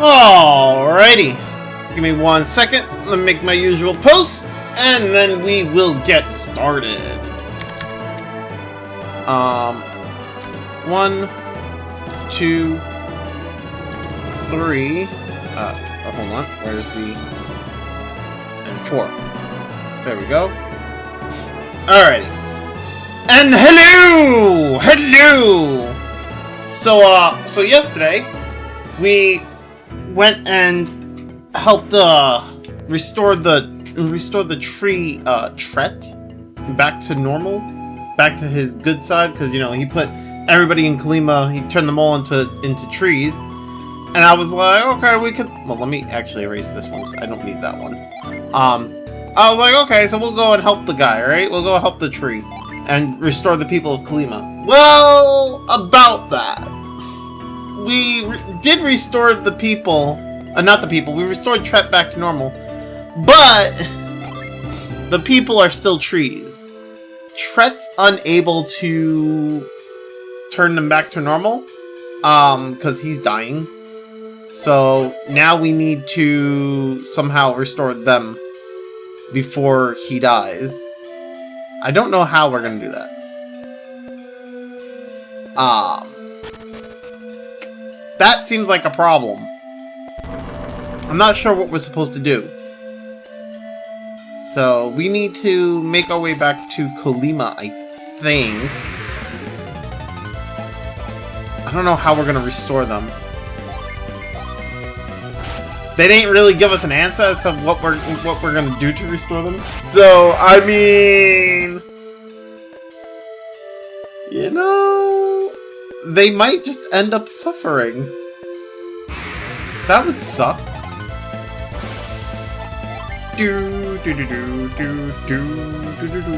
Alrighty. Give me 1 second. Let me make my usual post, and then we will get started. 1, 2, 3. Hold on. Where's the... And 4. There we go. Alrighty. And hello! Hello! So yesterday, we went and helped restore the tree tret back to normal, back to his good side, because he put everybody in kolima, he turned them all into trees, and I was like, okay, we could. Well, let me actually erase this one because I don't need that one. I was like, okay, so we'll go and help the guy, right? We'll go help the tree and restore the people of kolima. Well, about that. We did restore the people, not the people, we restored Tret back to normal, but the people are still trees. Tret's unable to turn them back to normal, because he's dying. So now we need to somehow restore them before he dies. I don't know how we're gonna do that. That seems like a problem. I'm not sure what we're supposed to do. So, we need to make our way back to kolima, I think. I don't know how we're gonna restore them. They didn't really give us an answer as to what we're gonna do to restore them. So, I mean... they might just end up suffering. That would suck. Do do do do do do do do do.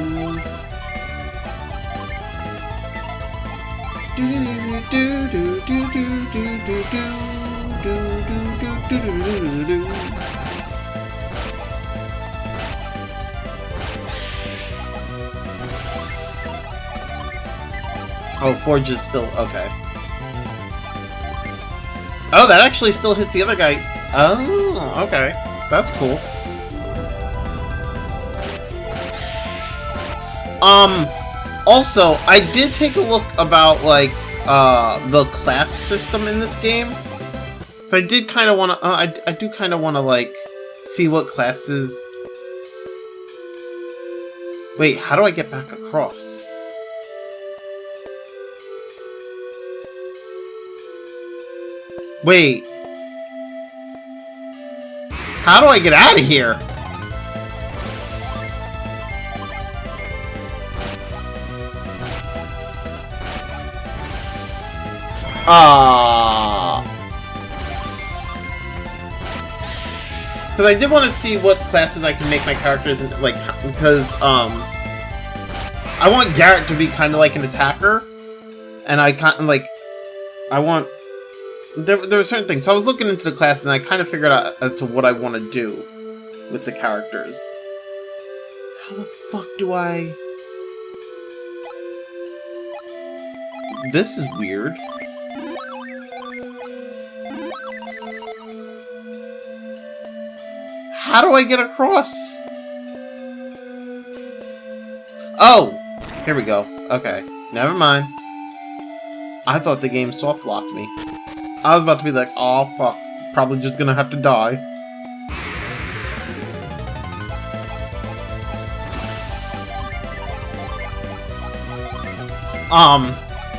Oh, Forge is still... okay. Oh, that actually still hits the other guy. Oh, okay. That's cool. Also, I did take a look about, like, the class system in this game. So I did kind of want to... I do kind of want to, like, see what classes... Wait, how do I get back across? Wait. How do I get out of here? Because I did want to see what classes I can make my characters in, like, because, I want Garrett to be kind of like an attacker, and I kind of, like, I want... There were certain things. So I was looking into the classes, and I kind of figured out as to what I want to do with the characters. How the fuck do I... This is weird. How do I get across? Oh! Here we go. Okay. Never mind. I thought the game soft-locked me. I was about to be like, oh fuck, probably just gonna have to die.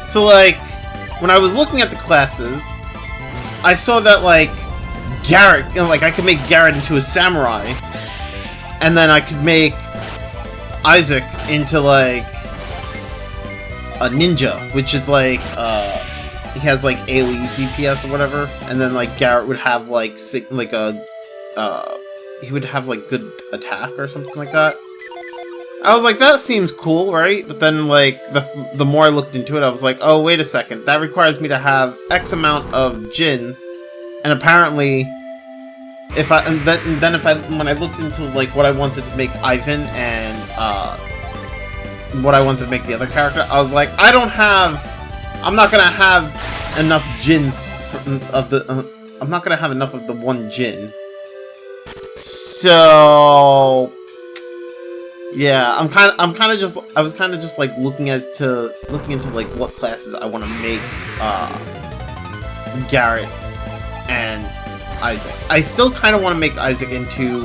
So like, when I was looking at the classes, I saw that like, Garrett, like I could make Garrett into a samurai, and then I could make Isaac into like, a ninja, which is like, he has like AoE DPS or whatever, and then like Garrett would have like he would have like good attack or something like that. I was like, that seems cool, right? But then like the more I looked into it, I was like, oh wait a second, that requires me to have X amount of Jins, and apparently, when I looked into like what I wanted to make Ivan and what I wanted to make the other character, I was like, I'm not gonna have enough Jins I'm not gonna have enough of the one gin. So yeah, I was kind of just like looking into like what classes I want to make Garrett and Isaac. I still kind of want to make Isaac into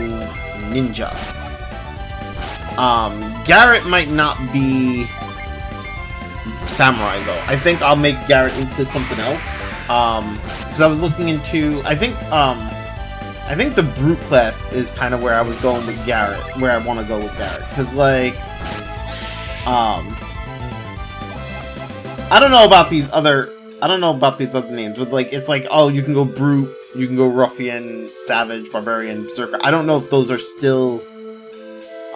ninja. Garrett might not be samurai though. I think I'll make Garrett into something else. Because I was looking into, I think the brute class is kind of where I was going with Garrett, where I want to go with Garrett. Because like, I don't know about these other names, but like, it's like, oh, you can go brute, you can go ruffian, savage, barbarian, berserker. I don't know if those are still,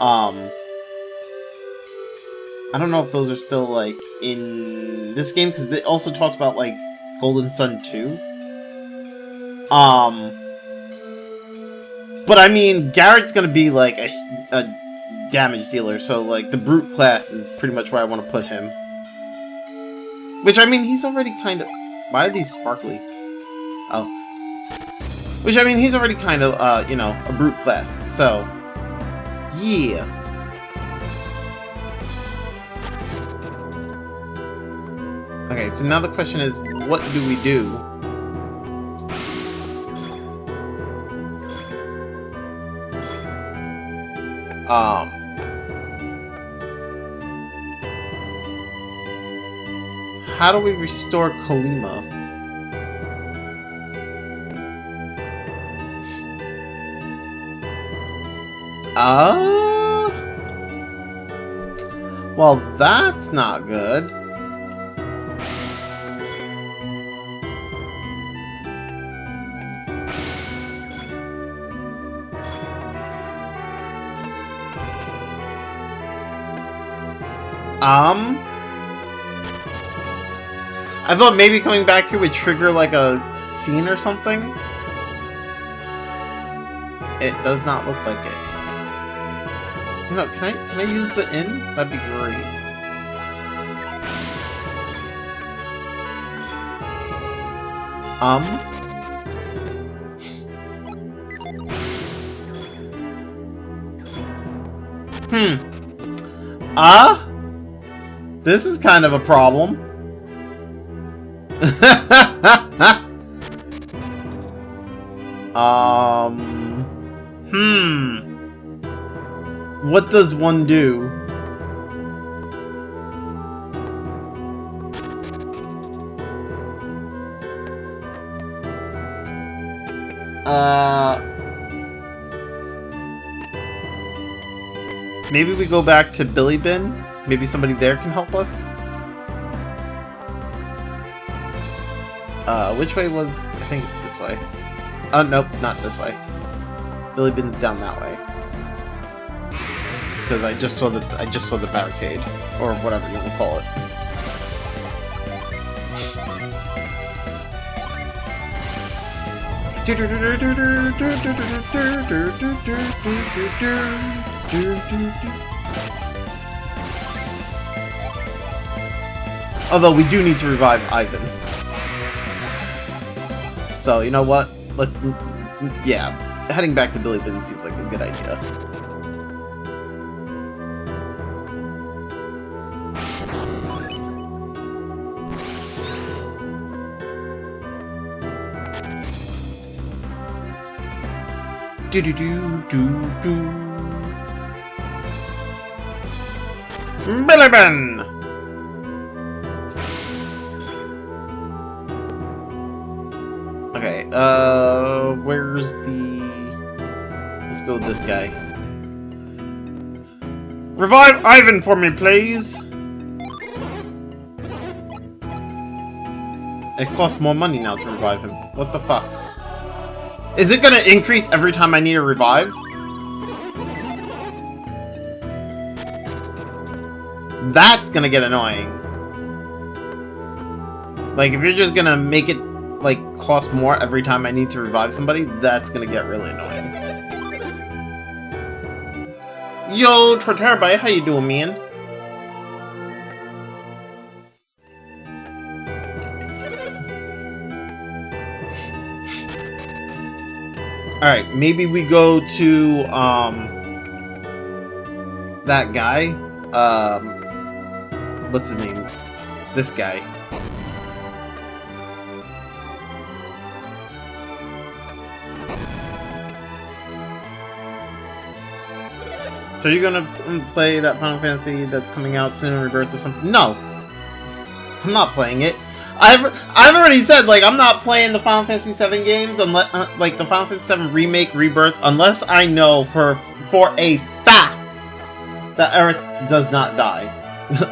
I don't know if those are still, like, in this game, because they also talked about, like, Golden Sun 2. But, I mean, Garrett's gonna be, like, a damage dealer, so, like, the Brute class is pretty much where I want to put him. Which, I mean, he's already kind of... Why are these sparkly? Oh. Which, I mean, he's already kind of, you know, a Brute class, so... Yeah. Okay, so now the question is, what do we do? How do we restore kolima? Well, that's not good. I thought maybe coming back here would trigger like a scene or something. It does not look like it. No, can I use the inn? That'd be great. This is kind of a problem. What does one do? Maybe we go back to Billy Bin? Maybe somebody there can help us? Which way was... I think it's this way. Oh, nope, not this way. Billy Bin's down that way. Because I just saw the barricade. Or whatever you want to call it. Although we do need to revive Ivan. So, you know what? Yeah, heading back to Billy Bin seems like a good idea. Do-do-do-do-do. Billy Bin! Okay, where's the... Let's go with this guy. Revive Ivan for me, please! It costs more money now to revive him. What the fuck? Is it gonna increase every time I need a revive? That's gonna get annoying. Like, if you're just gonna make it like cost more every time I need to revive somebody, that's gonna get really annoying. Yo, Torterby, how you doing, man? Alright, maybe we go to, that guy. What's his name? This guy. So you're gonna play that Final Fantasy that's coming out soon, Rebirth or something? No! I'm not playing it. I've already said, like, I'm not playing the Final Fantasy VII games, unless, like, the Final Fantasy VII Remake, Rebirth, unless I know for a fact that Aerith does not die.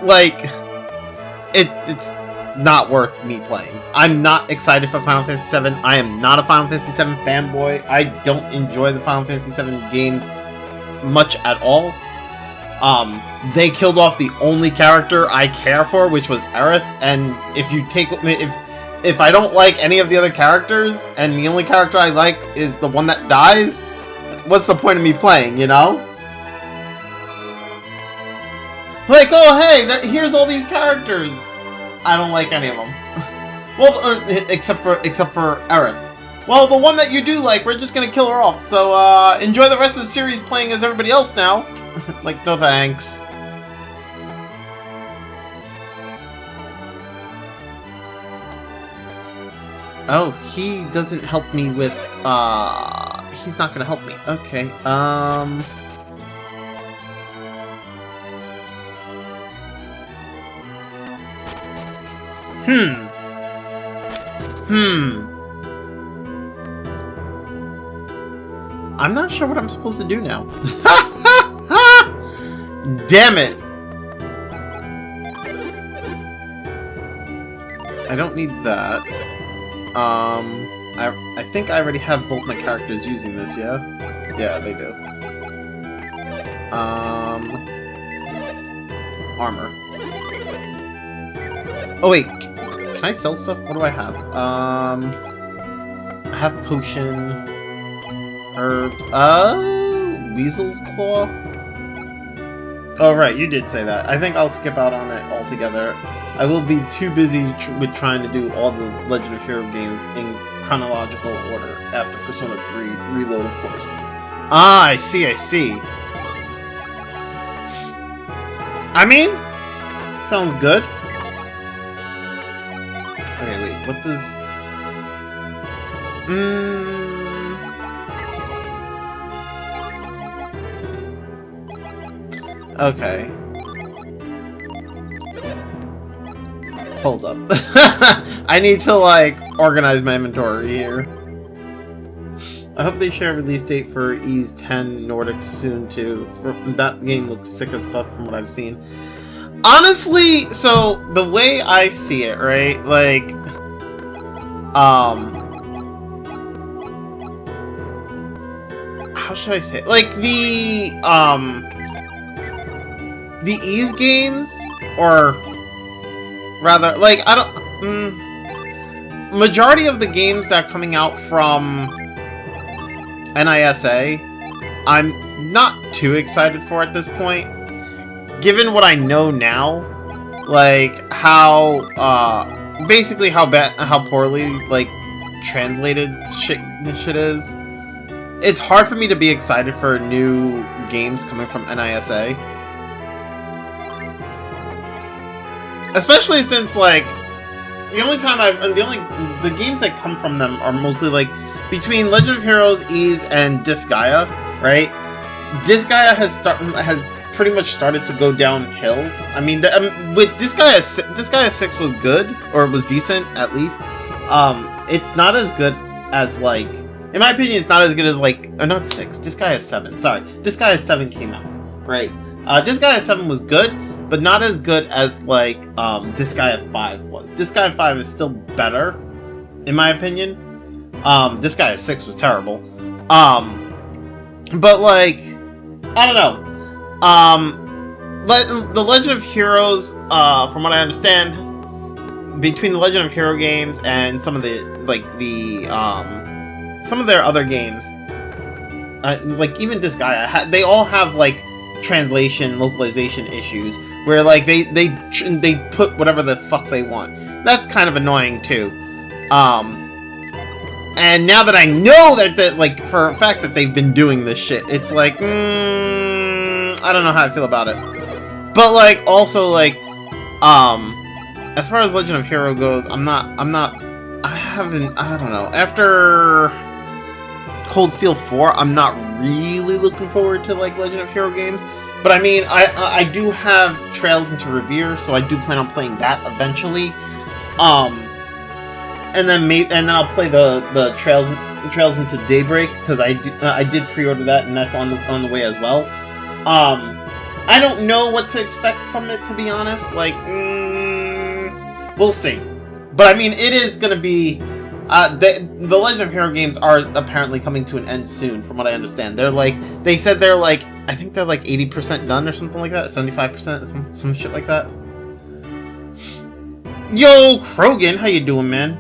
Like, it's not worth me playing. I'm not excited for Final Fantasy VII. I am not a Final Fantasy VII fanboy. I don't enjoy the Final Fantasy VII games much at all. They killed off the only character I care for, which was Aerith, and if I don't like any of the other characters, and the only character I like is the one that dies, what's the point of me playing, you know? Like, oh hey, here's all these characters! I don't like any of them. Well, except for Aerith. Well, the one that you do like, we're just gonna kill her off, so enjoy the rest of the series playing as everybody else now. Like, no thanks. Oh, he doesn't help me with, he's not gonna help me. Okay, I'm not sure what I'm supposed to do now. Damn it! I don't need that. I think I already have both my characters using this, yeah? Yeah, they do. Armor. Oh wait, can I sell stuff? What do I have? I have potion, herb, Weasel's Claw? Oh right, you did say that. I think I'll skip out on it altogether. I will be too busy with trying to do all the Legend of Hero games in chronological order after Persona 3 Reload, of course. Ah, I see. I mean, sounds good. Okay, wait, what does... Okay. Hold up. I need to, like, organize my inventory here. I hope they share a release date for Ys 10 Nordic soon, too. That game looks sick as fuck from what I've seen. Honestly, so, the way I see it, right, like, how should I say it? Like, the Ys games, or rather, like, I don't, majority of the games that are coming out from NISA, I'm not too excited for at this point, given what I know now, like, how, basically how poorly, like, translated shit is. It's hard for me to be excited for new games coming from NISA. Especially since, like, the games that come from them are mostly, like, between Legend of Heroes, Ys, and Disgaea, right? Disgaea has pretty much started to go downhill. I mean, with Disgaea 6 was good, or it was decent, at least. It's not as good as, like, in my opinion, it's not as good as, like, or not 6, Disgaea 7, sorry. Disgaea 7 came out, right? Disgaea 7 was good, but not as good as, like, Disgaea 5 was. Disgaea 5 is still better, in my opinion. Disgaea 6 was terrible. But, like, I don't know. The Legend of Heroes, from what I understand, between the Legend of Hero games and some of the, like, some of their other games, like, even Disgaea, they all have, like, translation, localization issues, where, like, they put whatever the fuck they want. That's kind of annoying, too. And now that I know that like, for a fact that they've been doing this shit, it's like, I don't know how I feel about it. But, like, also, like, as far as Legend of Hero goes, I don't know. After Cold Steel 4, I'm not really looking forward to, like, Legend of Hero games. But, I mean, I do have Trails into Revere, so I do plan on playing that eventually. And then I'll play the Trails into Daybreak, because I did pre-order that, and that's on the way as well. I don't know what to expect from it, to be honest. Like, we'll see. But I mean, it is gonna be. The Legend of Hero games are apparently coming to an end soon, from what I understand. They said they're like, I think they're like 80% done or something like that, 75%, some shit like that. Yo, Krogan, how you doing, man?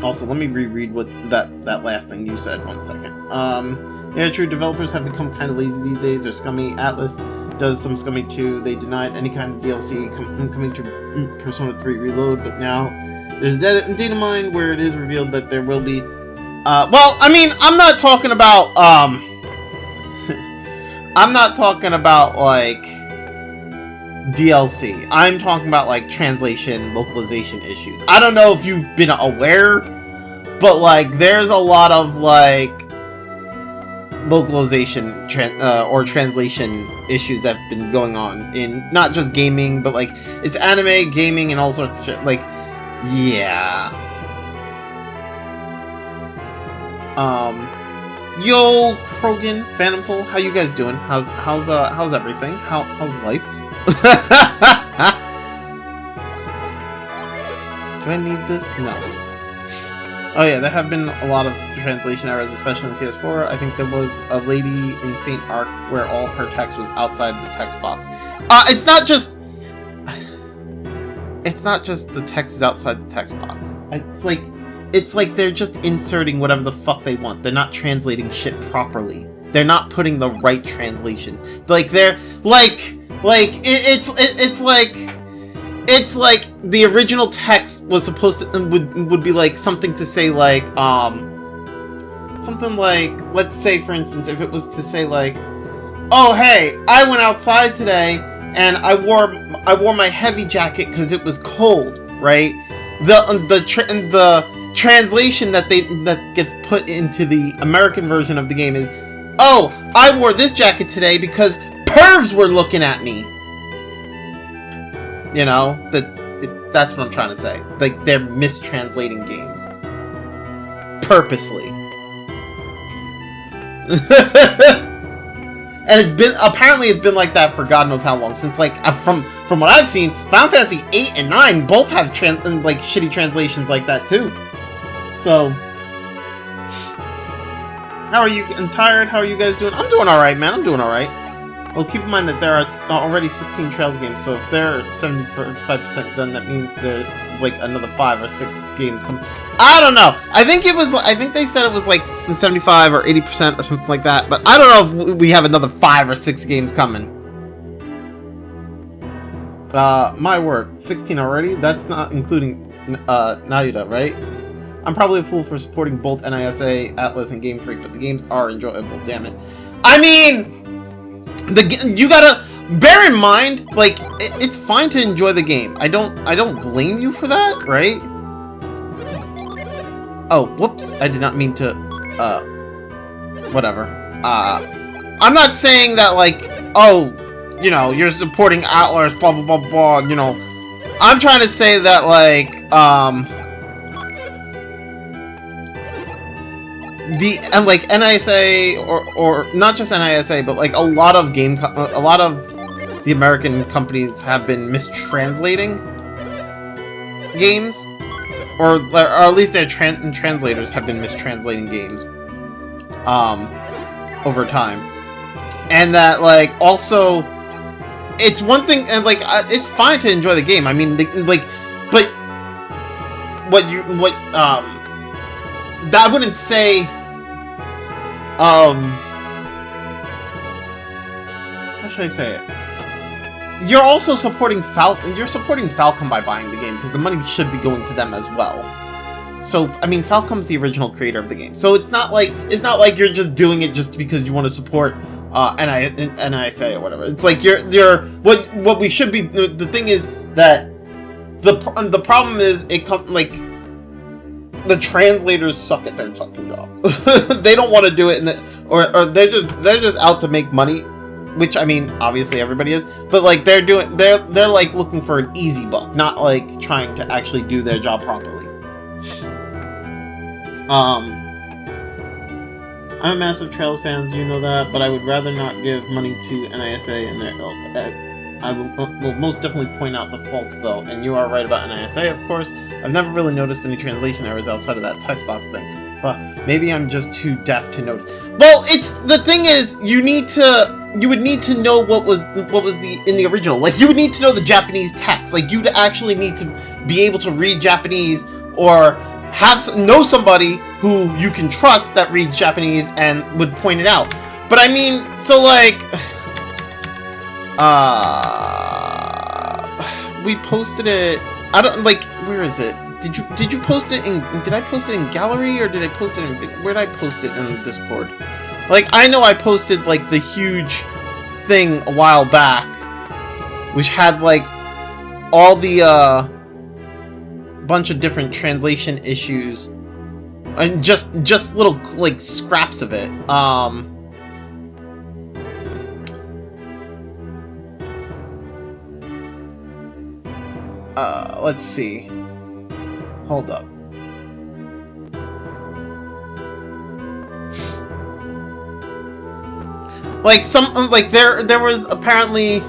Also, let me reread what that last thing you said. 1 second. Yeah, true. Developers have become kind of lazy these days. They're scummy. Atlas does some scummy too. They denied any kind of DLC coming to Persona 3 Reload, but now there's a data mine where it is revealed that there will be. Well, I mean, I'm not talking about I'm not talking about like DLC. I'm talking about like translation, localization issues. I don't know if you've been aware, but like there's a lot of like localization or translation issues that have been going on in not just gaming, but like it's anime, gaming, and all sorts of shit. Like, yeah. Yo, Krogan, Phantom Soul, how you guys doing? How's everything? How's life? Do I need this? No. Oh yeah, there have been a lot of translation errors, especially in CS4. I think there was a lady in St. Arc where all of her text was outside the text box. It's not just the text is outside the text box. It's like they're just inserting whatever the fuck they want. They're not translating shit properly. They're not putting the right translations. Like they're it's like the original text was supposed to would be like something to say like something like, let's say for instance, if it was to say like, oh hey, I went outside today and I wore my heavy jacket because it was cold, right? The translation that gets put into the American version of the game is, oh, I wore this jacket today because pervs were looking at me. You know, that's what I'm trying to say. Like, they're mistranslating games. Purposely. And apparently it's been like that for God knows how long. Since, like, from what I've seen, Final Fantasy 8 and 9 both have, like, shitty translations like that, too. So, how are you? I'm tired. How are you guys doing? I'm doing alright, man. I'm doing alright. Well, keep in mind that there are already 16 Trails games, so if they're 75% done, that means there like another 5 or 6 games come. I don't know. I think they said it was like 75 or 80% or something like that, but I don't know if we have another 5 or 6 games coming. My word, 16 already? That's not including Nayuda, right? I'm probably a fool for supporting both NISA, Atlas, and Game Freak, but the games are enjoyable, damn it. I mean, you gotta bear in mind, like, it's fine to enjoy the game. I don't blame you for that, right? Oh, whoops, I did not mean to, whatever. I'm not saying that, like, oh, you know, you're supporting Atlas, blah, blah, blah, blah, you know. I'm trying to say that, like, like NISA or not just NISA, but like a lot of the American companies have been mistranslating games, or at least their translators have been mistranslating games over time, and that like also it's one thing, and like it's fine to enjoy the game. I mean, like, but I wouldn't say, how should I say it? You're also supporting Falcon. You're supporting Falcon by buying the game because the money should be going to them as well. so I mean, Falcom's the original creator of the game, so it's not like you're just doing it just because you want to support NISA or whatever. It's like you're what we should be. The thing is that the problem is like the translators suck at their fucking job. They don't want to do it, or they're just out to make money, which I mean, obviously everybody is, but like they're like looking for an easy buck, not like trying to actually do their job properly. I'm a massive Trails fan, you know that, but I would rather not give money to NISA and their ilk. I will most definitely point out the faults, though, and you are right about NISA, of course. I've never really noticed any translation errors outside of that text box thing, but maybe I'm just too deaf to notice. Well, the thing is, you would need to know what was in the original. Like, you would need to know the Japanese text. Like, you'd actually need to be able to read Japanese, or know somebody who you can trust that reads Japanese and would point it out. But I mean, so like, we posted it. I don't like. Where is it? Did you post it in? Did I post it in gallery, or did I post it in? Where did I post it in the Discord? Like, I know I posted like the huge thing a while back, which had like all the bunch of different translation issues and just little like scraps of it. Let's see. Hold up. Like there was apparently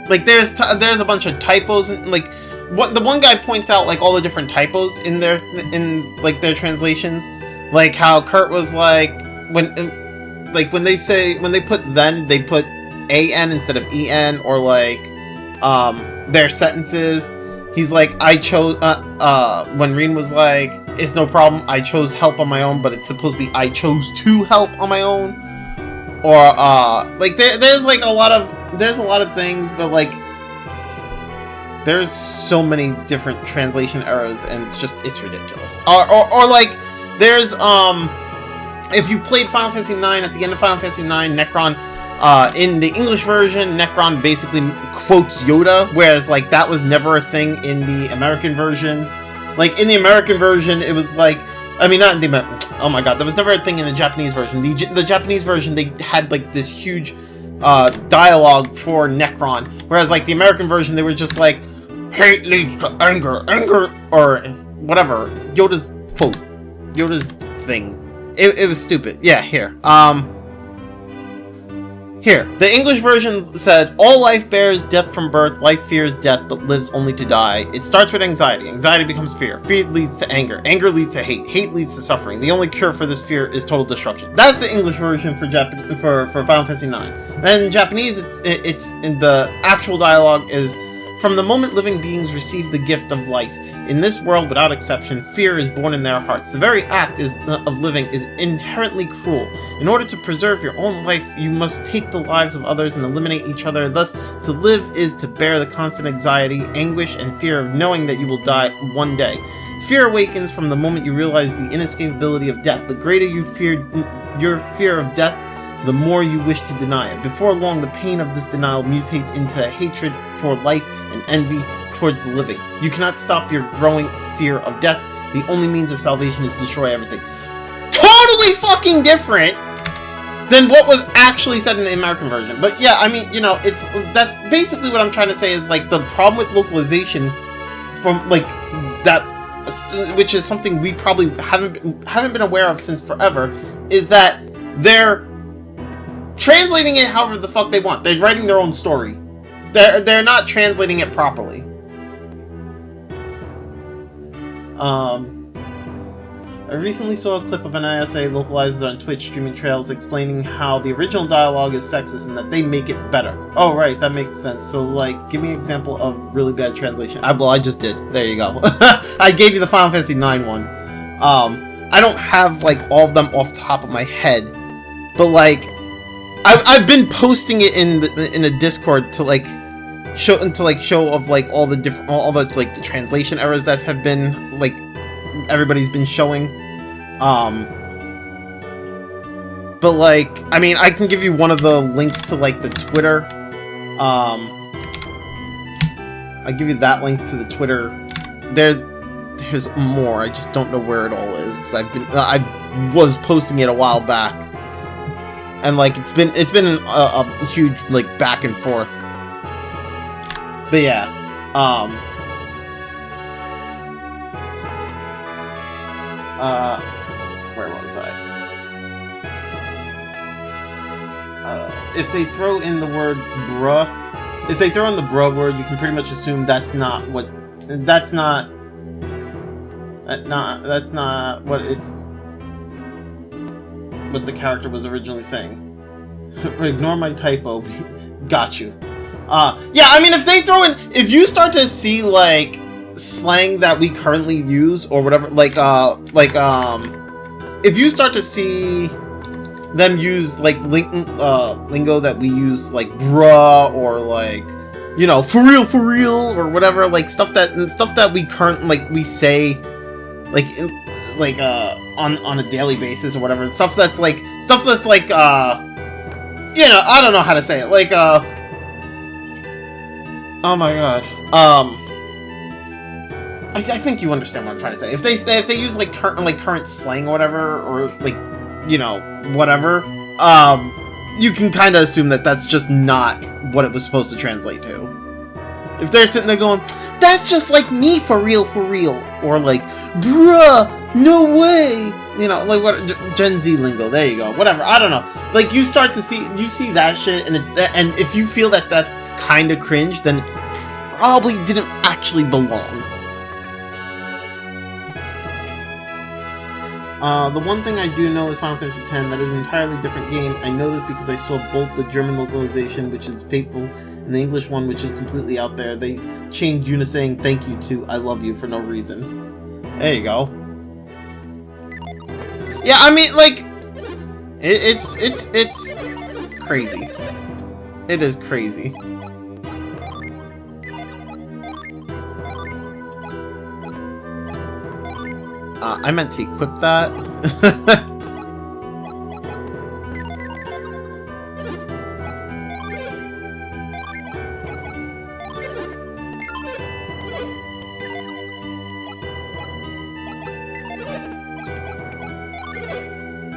like there's a bunch of typos, and like the one guy points out like all the different typos in their translations, like how Kurt was like when they put then, they put an instead of en, or like their sentences. He's like, I chose when Reen was like, it's no problem, I chose help on my own, but it's supposed to be I chose to help on my own. Or like there's like a lot of things, but like there's so many different translation errors, and it's ridiculous. Or like there's if you played Final Fantasy IX, at the end of Final Fantasy IX, Necron in the English version, Necron basically quotes Yoda, whereas like that was never a thing in the American version. Like in the American version, it was like, I mean, not in the oh my god, that was never a thing in the Japanese version. The Japanese version, they had like this huge dialogue for Necron, whereas like the American version, they were just like, hate leads to anger, or whatever, Yoda's quote, Yoda's thing. It was stupid. Yeah, here. Here, the English version said, all life bears death from birth, life fears death, but lives only to die. It starts with anxiety. Anxiety becomes fear. Fear leads to anger. Anger leads to hate. Hate leads to suffering. The only cure for this fear is total destruction. That's the English version for Final Fantasy IX. Then in Japanese, it's in the actual dialogue is, from the moment living beings receive the gift of life, in this world, without exception, fear is born in their hearts. The very act of living is inherently cruel. In order to preserve your own life, you must take the lives of others and eliminate each other. Thus, to live is to bear the constant anxiety, anguish, and fear of knowing that you will die one day. Fear awakens from the moment you realize the inescapability of death. The greater you fear your fear of death, the more you wish to deny it. Before long, the pain of this denial mutates into a hatred for life and envy towards the living. You cannot stop your growing fear of death. The only means of salvation is to destroy everything. Totally fucking different than what was actually said in the American version. But yeah, I mean, you know, it's that basically what I'm trying to say is like the problem with localization from like that, which is something we probably haven't been aware of since forever, is that they're translating it however the fuck they want. They're writing their own story. They're not translating it properly. I recently saw a clip of an ISA localizers on Twitch streaming Trails explaining how the original dialogue is sexist and that they make it better. Oh, right, that makes sense. So, like, give me an example of really bad translation. Well, I just did. There you go. I gave you the Final Fantasy IX one. I don't have, like, all of them off the top of my head, but, like, I've been posting it in a Discord to, like, show of like all the different all the like the translation errors that have been like everybody's been showing. But like, I mean, I can give you one of the links to like the Twitter. I'll give you that link to the Twitter. There's more. I just don't know where it all is because I was posting it a while back, and like it's been a huge like back and forth. But yeah, where was I? If they throw in the word bruh, if they throw in the bruh word, you can pretty much assume that's not what what the character was originally saying. Ignore my typo. Got you. Yeah, I mean, if you start to see like slang that we currently use or whatever, if you start to see them use like lingo that we use, like bruh or like, you know, for real or whatever, like stuff that we we say like on a daily basis or whatever, stuff that's like you know, I don't know how to say it, like oh my god, I think you understand what I'm trying to say. If they use like current slang or whatever, or like, you know, whatever, you can kind of assume that that's just not what it was supposed to translate to. If they're sitting there going, that's just like me for real, or like, bruh, no way, you know, like what Gen Z lingo, there you go, whatever, I don't know. Like, you see that shit, and and if you feel that that's kind of cringe, then it probably didn't actually belong. The one thing I do know is Final Fantasy X, that is an entirely different game. I know this because I saw both the German localization, which is faithful, and the English one, which is completely out there. They changed Yuna saying thank you to I love you for no reason. There you go. Yeah, I mean, like, it's crazy. It is crazy. I meant to equip that.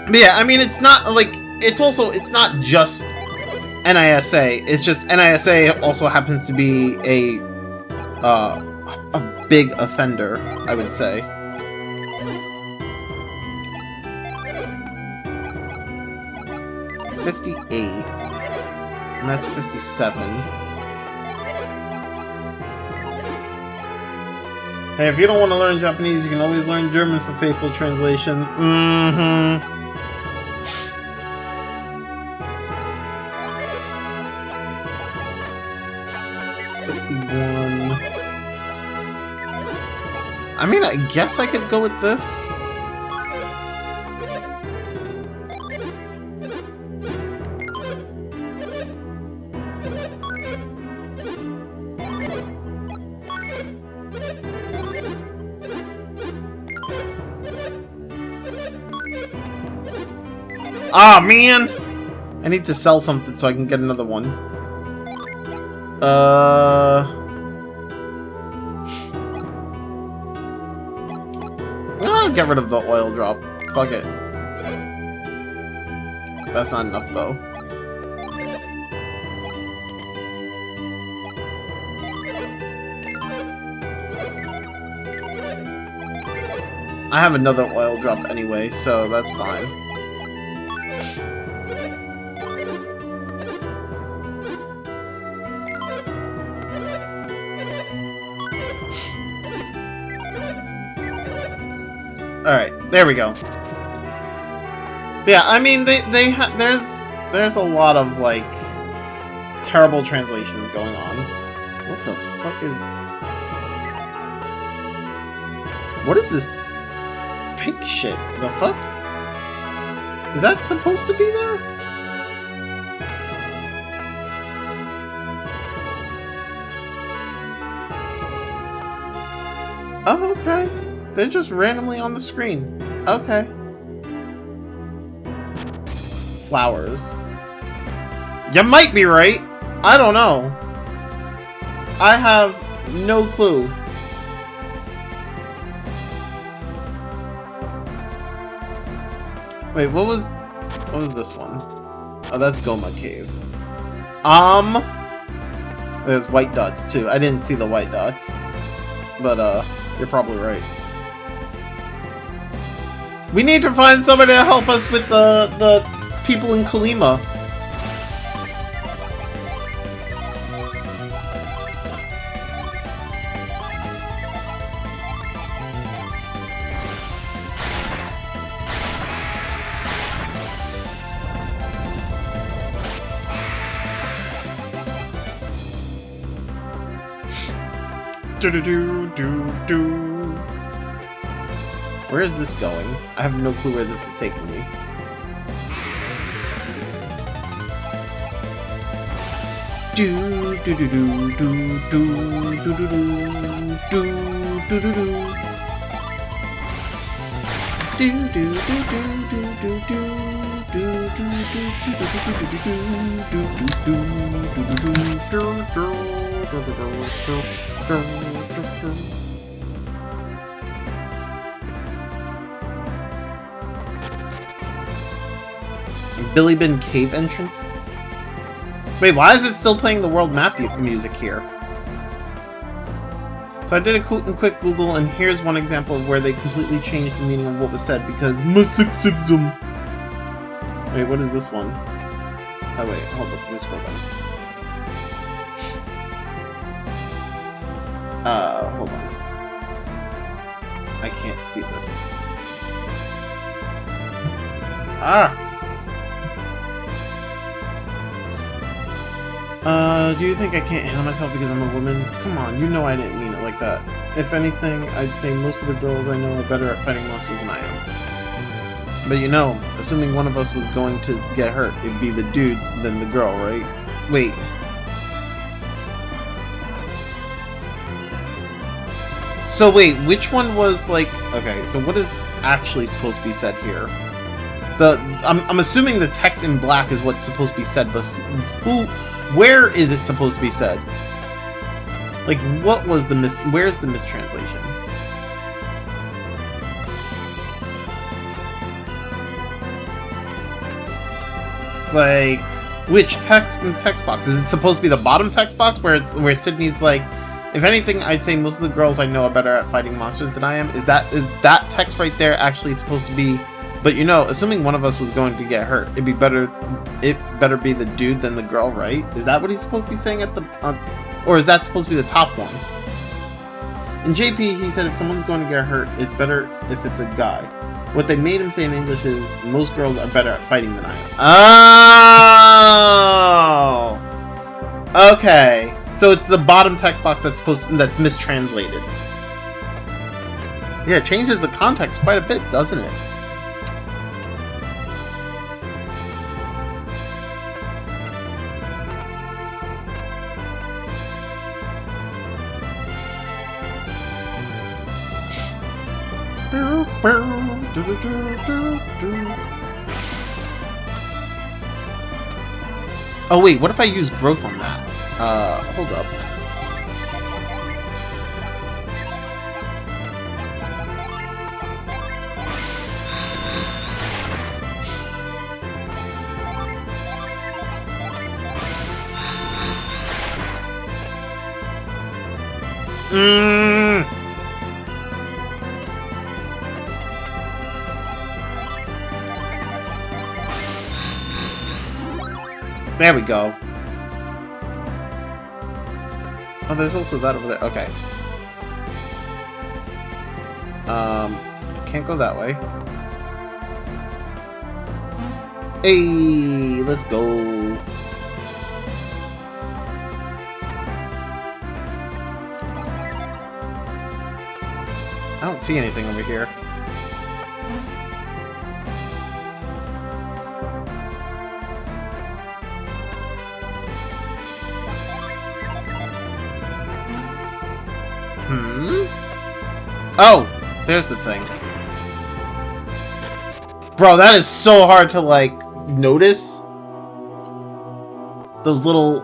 But yeah, I mean, it's not like, it's not just NISA. It's just NISA also happens to be a big offender, I would say. $58, and that's 57. Hey, if you don't want to learn Japanese, you can always learn German for faithful translations. 61. I mean, I guess I could go with this. Ah, man! I need to sell something so I can get another one. I'll get rid of the oil drop. Fuck it. That's not enough, though. I have another oil drop anyway, so that's fine. Alright, there we go. But yeah, I mean, there's a lot of, like, terrible translations going on. What the fuck is... What is this pink shit? The fuck? Is that supposed to be there? Oh, okay. They're just randomly on the screen. Okay. Flowers. You might be right. I don't know. I have no clue. Wait, what was this one? Oh, that's Goma Cave. There's white dots too. I didn't see the white dots. But you're probably right. We need to find somebody to help us with the people in Kolima. Where is this going? I have no clue where this is taking me. Billy Bin Cave entrance? Wait, why is it still playing the world map music here? So I did a quick Google, and here's one example of where they completely changed the meaning of what was said because MaximzM. Wait, what is this one? Oh wait, hold up, let me scroll down. Hold on. I can't see this. Ah! Do you think I can't handle myself because I'm a woman? Come on, you know I didn't mean it like that. If anything, I'd say most of the girls I know are better at fighting monsters than I am. But you know, assuming one of us was going to get hurt, it'd be the dude than the girl, right? Wait. So wait, which one was like... Okay, so what is actually supposed to be said here? I'm assuming the text in black is what's supposed to be said, but where is it supposed to be said? Like, what was the where's the mistranslation? Like, which text box? Is it supposed to be the bottom text box where Sydney's like, if anything, I'd say most of the girls I know are better at fighting monsters than I am. Is that text right there actually supposed to be? But you know, assuming one of us was going to get hurt, it better be the dude than the girl, right? Is that what he's supposed to be saying at the, or is that supposed to be the top one? In JP, he said if someone's going to get hurt, it's better if it's a guy. What they made him say in English is most girls are better at fighting than I am. Oh, okay. So it's the bottom text box that's mistranslated. Yeah, it changes the context quite a bit, doesn't it? Oh wait, what if I use growth on that? Hold up. There we go. Oh, there's also that over there. Okay. Can't go that way. Hey, let's go. I don't see anything over here. Oh! There's the thing. Bro, that is so hard to, like, notice. Those little,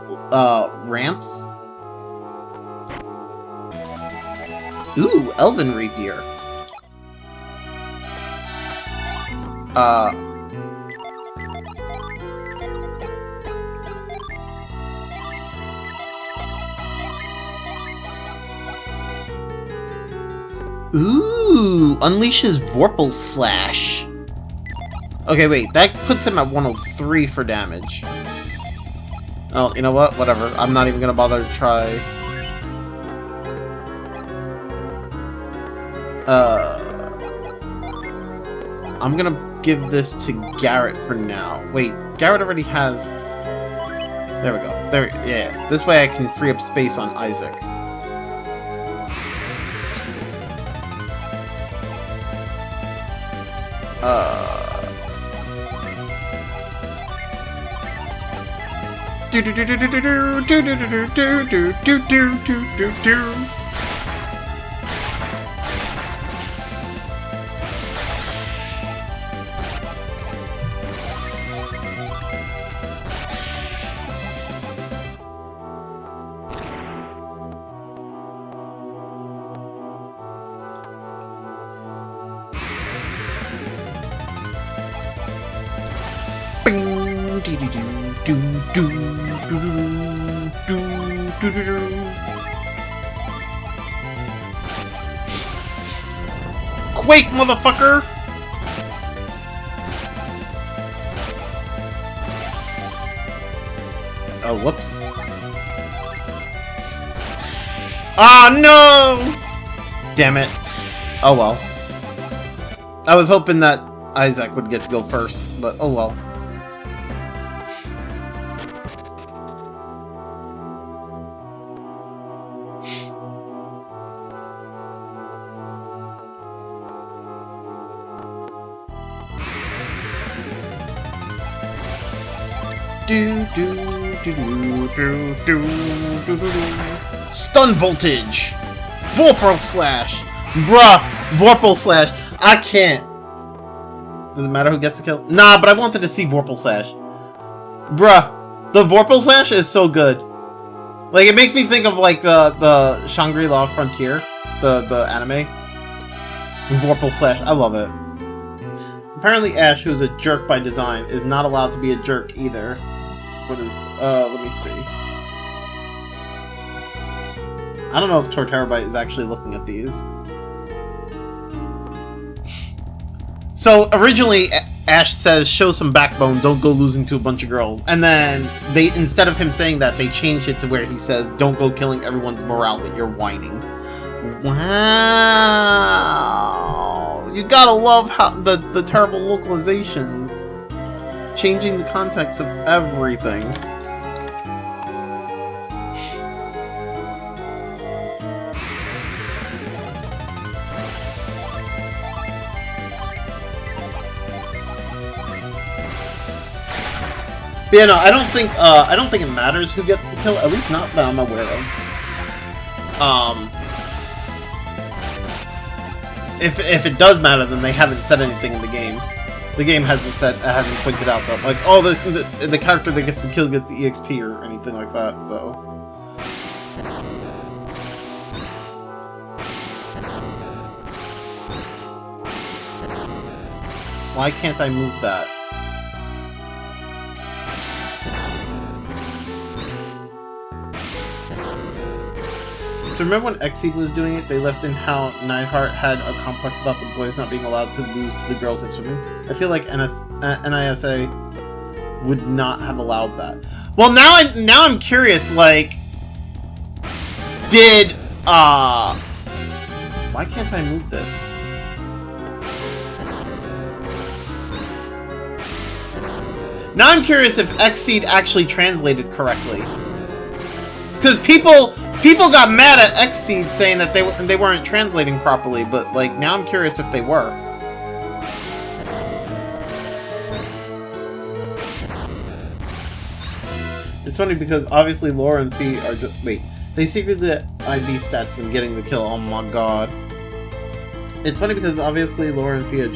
ramps. Ooh, Elven Rapier. Ooh, unleashes Vorpal Slash. Okay, wait, that puts him at 103 for damage. Oh, you know what? Whatever. I'm not even gonna bother to try. I'm gonna give this to Garrett for now. Wait, Garrett already has... There we go. There, yeah. This way I can free up space on Isaac. Quake, motherfucker! Oh, whoops. Ah, no! Damn it. Oh well. I was hoping that Isaac would get to go first, but oh well. Stun Voltage! Vorpal Slash! Bruh! Vorpal Slash! I can't! Does it matter who gets the kill? Nah, but I wanted to see Vorpal Slash. Bruh! The Vorpal Slash is so good. Like, it makes me think of, like, the Shangri-La Frontier. The anime. Vorpal Slash. I love it. Apparently Ash, who's a jerk by design, is not allowed to be a jerk either. What is... let me see. I don't know if Torterabite is actually looking at these. So, originally, Ash says, show some backbone, don't go losing to a bunch of girls. And then, instead of him saying that, they changed it to where he says, don't go killing everyone's morale, but you're whining. Wow! You gotta love how the terrible localizations. Changing the context of everything. But yeah, no, I don't think it matters who gets the kill, at least not that I'm aware of. If it does matter, then they haven't said anything in the game. The game hasn't pointed out that, like, oh, the character that gets the kill gets the EXP or anything like that, so... Why can't I move that? So remember when Exceed was doing it, they left in how Neidhart had a complex about the boys not being allowed to lose to the girls at swimming? I feel like NISA would not have allowed that. Well, now I'm curious, like, did, why can't I move this? Now I'm curious if Exceed actually translated correctly. Because people got mad at Exceed saying that they weren't translating properly, but like now I'm curious if they were. It's funny because obviously Laura and Fee are wait, they secretly get IB stats when getting the kill. Oh my god. It's funny because obviously Laura and Fia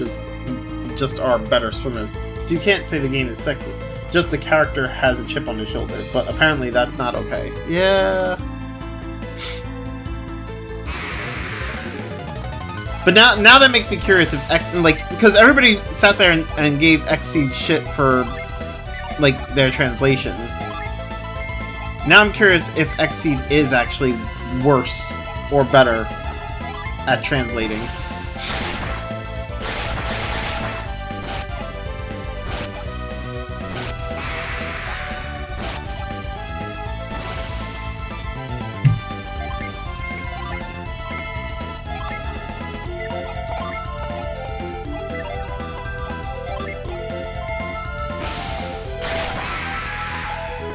just are better swimmers, so you can't say the game is sexist. Just the character has a chip on his shoulder, but apparently that's not okay. Yeah. But now that makes me curious if because everybody sat there and gave Xseed shit for like their translations. Now I'm curious if Xseed is actually worse or better at translating.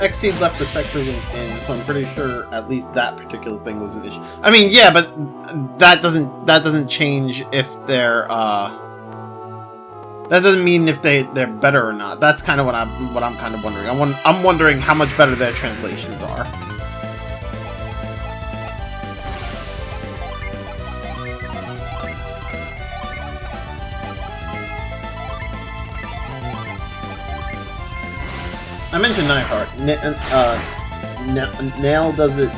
Xseed left the sexism in, so I'm pretty sure at least that particular thing was an issue. I mean, yeah, but that doesn't change if they're that doesn't mean if they're better or not. That's kind of what I'm kind of wondering. I'm wondering how much better their translations are. I mentioned Nightheart. Nail does it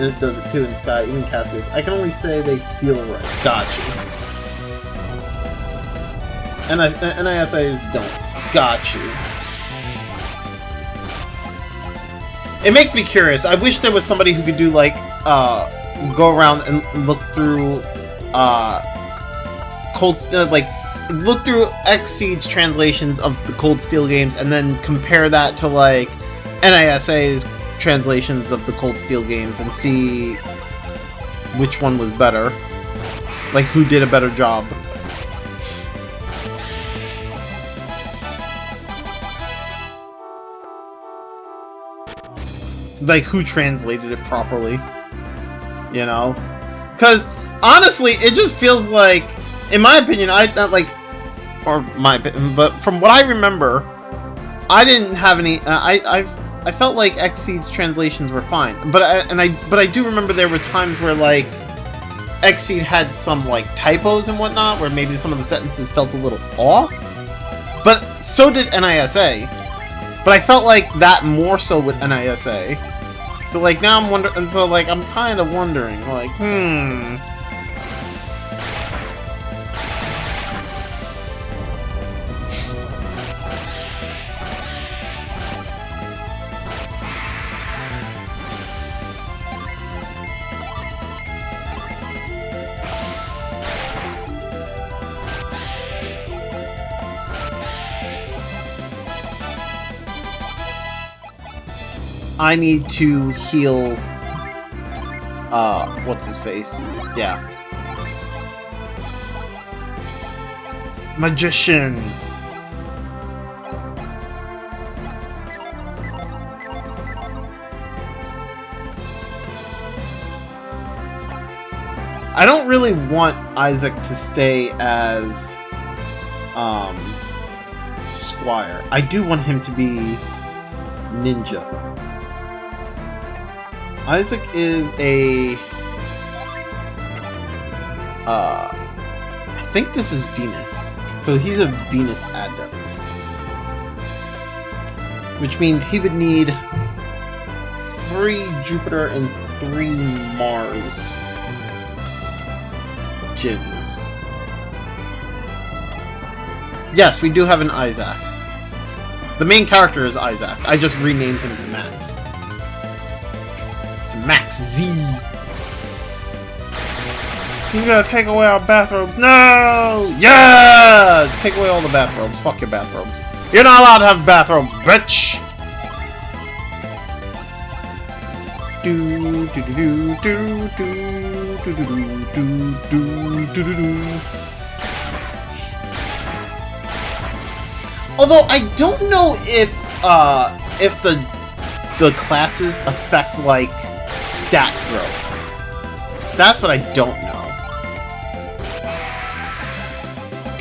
too in Sky, even Cassius. I can only say they feel right. Got you. And NISAs don't. Got you. It makes me curious. I wish there was somebody who could do like go around and look through look through Xseed's translations of the Cold Steel games and then compare that to like NISA's translations of the Cold Steel games and see which one was better. Like, who did a better job. Like, who translated it properly. You know? Because, honestly, it just feels like, in my opinion, but from what I remember, I didn't have any. I felt like Xseed's translations were fine, but I do remember there were times where like Xseed had some like typos and whatnot, where maybe some of the sentences felt a little off. But so did NISA. But I felt like that more so with NISA. So like now I'm wondering, and so like I'm kind of wondering, like I need to heal, what's his face? Yeah. Magician! I don't really want Isaac to stay as, Squire. I do want him to be Ninja. Isaac is a... I think this is Venus. So he's a Venus adept. Which means he would need 3 Jupiter and 3 Mars Jins. Yes, we do have an Isaac. The main character is Isaac. I just renamed him to Max. MaximzM. He's gonna take away our bathrobes. No! Yeah! Take away all the bathrobes. Fuck your bathrobes. You're not allowed to have bathrobes, bitch! Do do do do do do do do do do do do. Although I don't know if the classes affect like stat growth. That's what I don't know.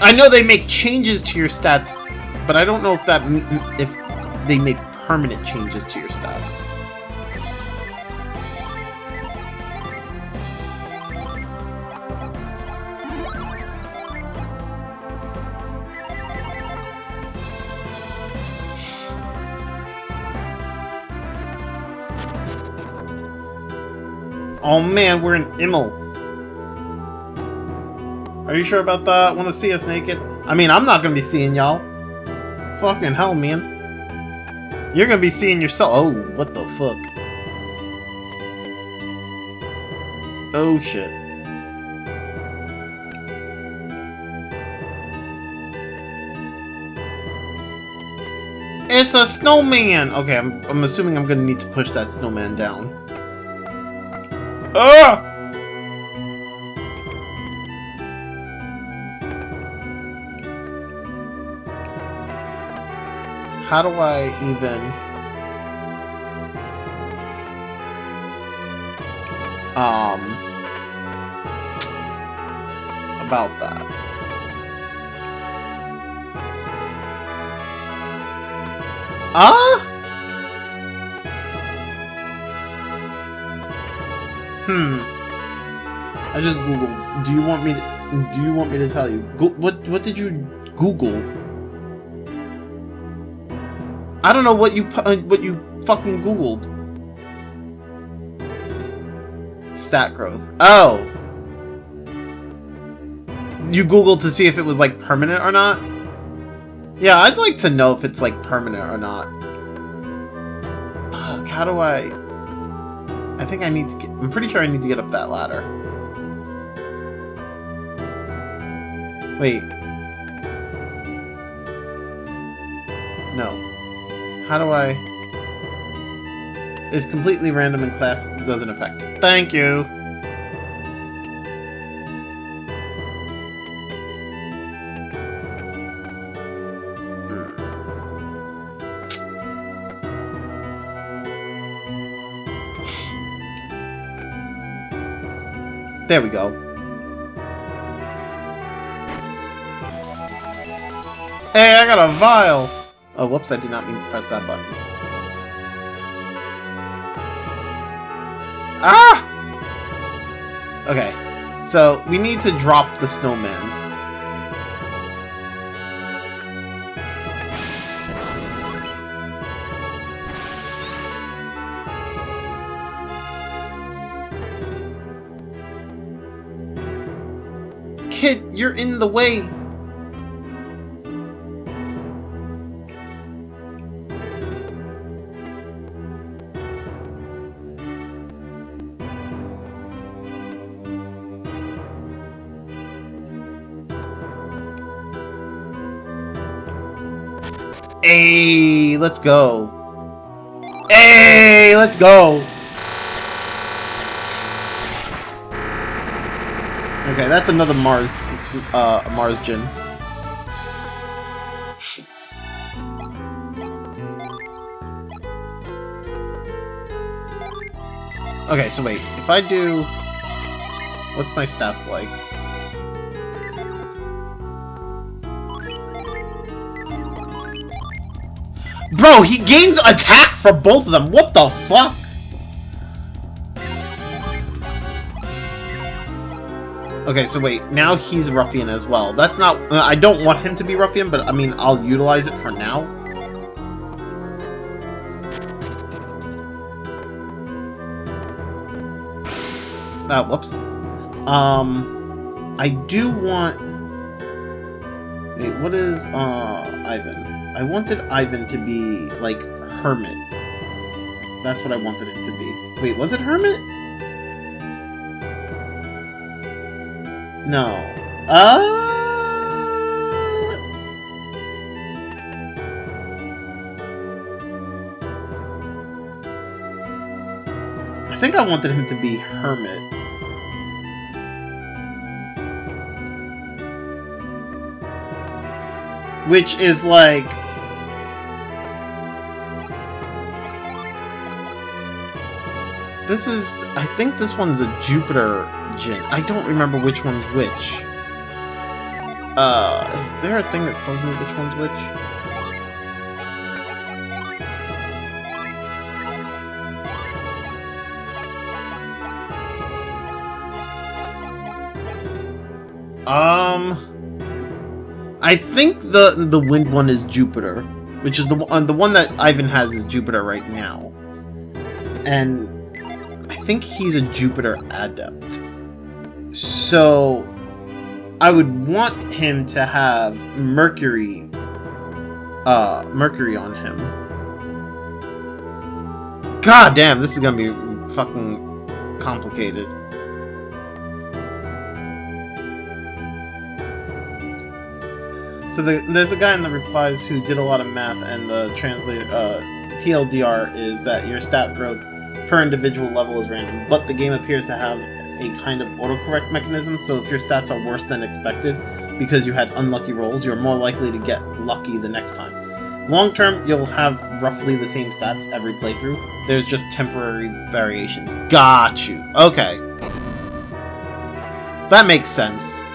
I know they make changes to your stats, but I don't know if they make permanent changes to your stats. Oh man, we're in Immel. Are you sure about that? Want to see us naked? I mean, I'm not gonna be seeing y'all. Fucking hell, man. You're gonna be seeing yourself. Oh, what the fuck? Oh shit. It's a snowman! Okay, I'm assuming I'm gonna need to push that snowman down. Ah! How do I even... about that. I just googled. Do you want me to tell you? What did you Google? I don't know what you fucking googled. Stat growth. Oh. You googled to see if it was like permanent or not? Yeah, I'd like to know if it's like permanent or not. Fuck, how do I think I need to get... I'm pretty sure I need to get up that ladder. Wait. No. How do I... It's completely random and class doesn't affect it. Thank you! There we go. Hey, I got a vial! Oh, whoops, I did not mean to press that button. Ah! Okay, so we need to drop the snowman. Kid, you're in the way! Hey, let's go. Hey, let's go. Okay, that's another Mars Gin. Okay, so wait, if I do... What's my stats like? Bro, he gains attack for both of them. What the fuck? Okay, so wait. Now he's Ruffian as well. That's not... I don't want him to be Ruffian, but I mean, I'll utilize it for now. Whoops. I do want... Wait, what is, Ivan? I wanted Ivan to be, like, Hermit. That's what I wanted it to be. Wait, was it Hermit? No. I think I wanted him to be Hermit. Which is, like... This is... I think this one's a Jupiter Gin. I don't remember which one's which. Is there a thing that tells me which one's which? I think the wind one is Jupiter, which is the one that Ivan has is Jupiter right now. And I think he's a Jupiter adept. So I would want him to have Mercury on him. God damn, this is gonna be fucking complicated. So there's a guy in the replies who did a lot of math, and the translator TLDR is that your stat growth per individual level is random, but the game appears to have a kind of autocorrect mechanism, so if your stats are worse than expected because you had unlucky rolls, you're more likely to get lucky the next time. Long term, you'll have roughly the same stats every playthrough. There's just temporary variations. Got you. Okay. That makes sense.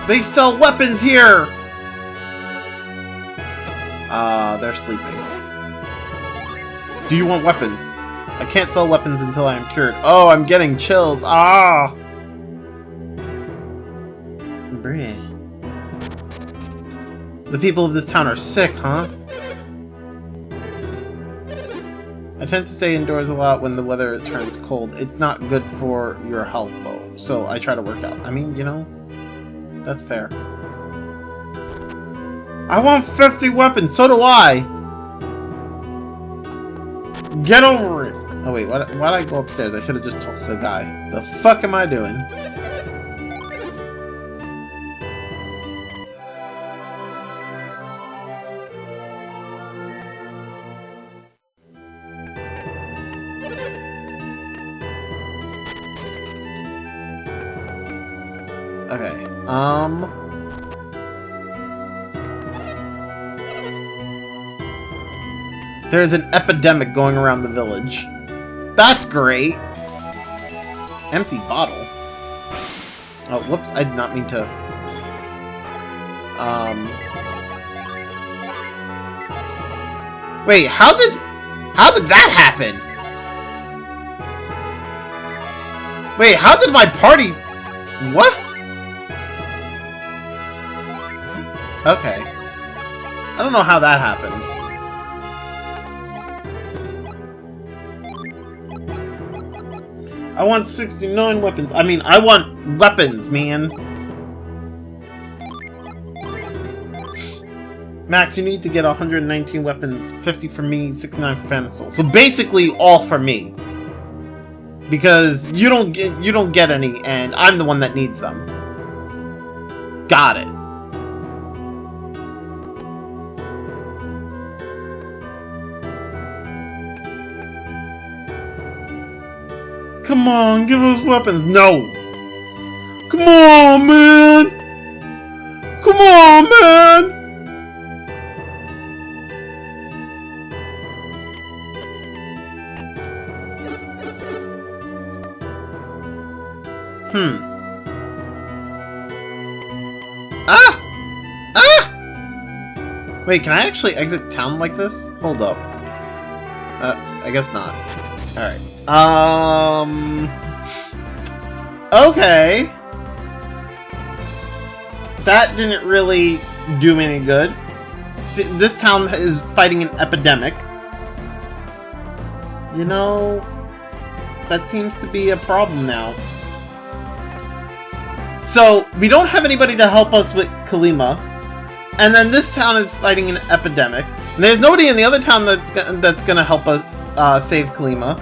They sell weapons here! They're sleeping. Do you want weapons? I can't sell weapons until I am cured. Oh, I'm getting chills. Ah! Bruh. The people of this town are sick, huh? I tend to stay indoors a lot when the weather turns cold. It's not good for your health, though, so I try to work out. I mean, you know, that's fair. I want 50 weapons, so do I! Get over it! Oh wait, why'd I go upstairs? I should have just talked to the guy. The fuck am I doing? Okay, there's an epidemic going around the village. That's great! Empty bottle? Oh, whoops, I did not mean to... Wait, how did that happen? Wait, how did my party... What? Okay. I don't know how that happened. I want 69 weapons. I mean, I want weapons, man. Max, you need to get 119 weapons. 50 for me, 69 for Fantasol. So basically, all for me. Because you don't get any, and I'm the one that needs them. Got it. Come on, give us weapons. No! Come on, man! Come on, man! Ah! Ah! Wait, can I actually exit town like this? Hold up. I guess not. Alright. Okay. That didn't really do me any good. See, this town is fighting an epidemic. You know, that seems to be a problem now. So, we don't have anybody to help us with kolima. And then this town is fighting an epidemic. And there's nobody in the other town that's gonna help us save kolima.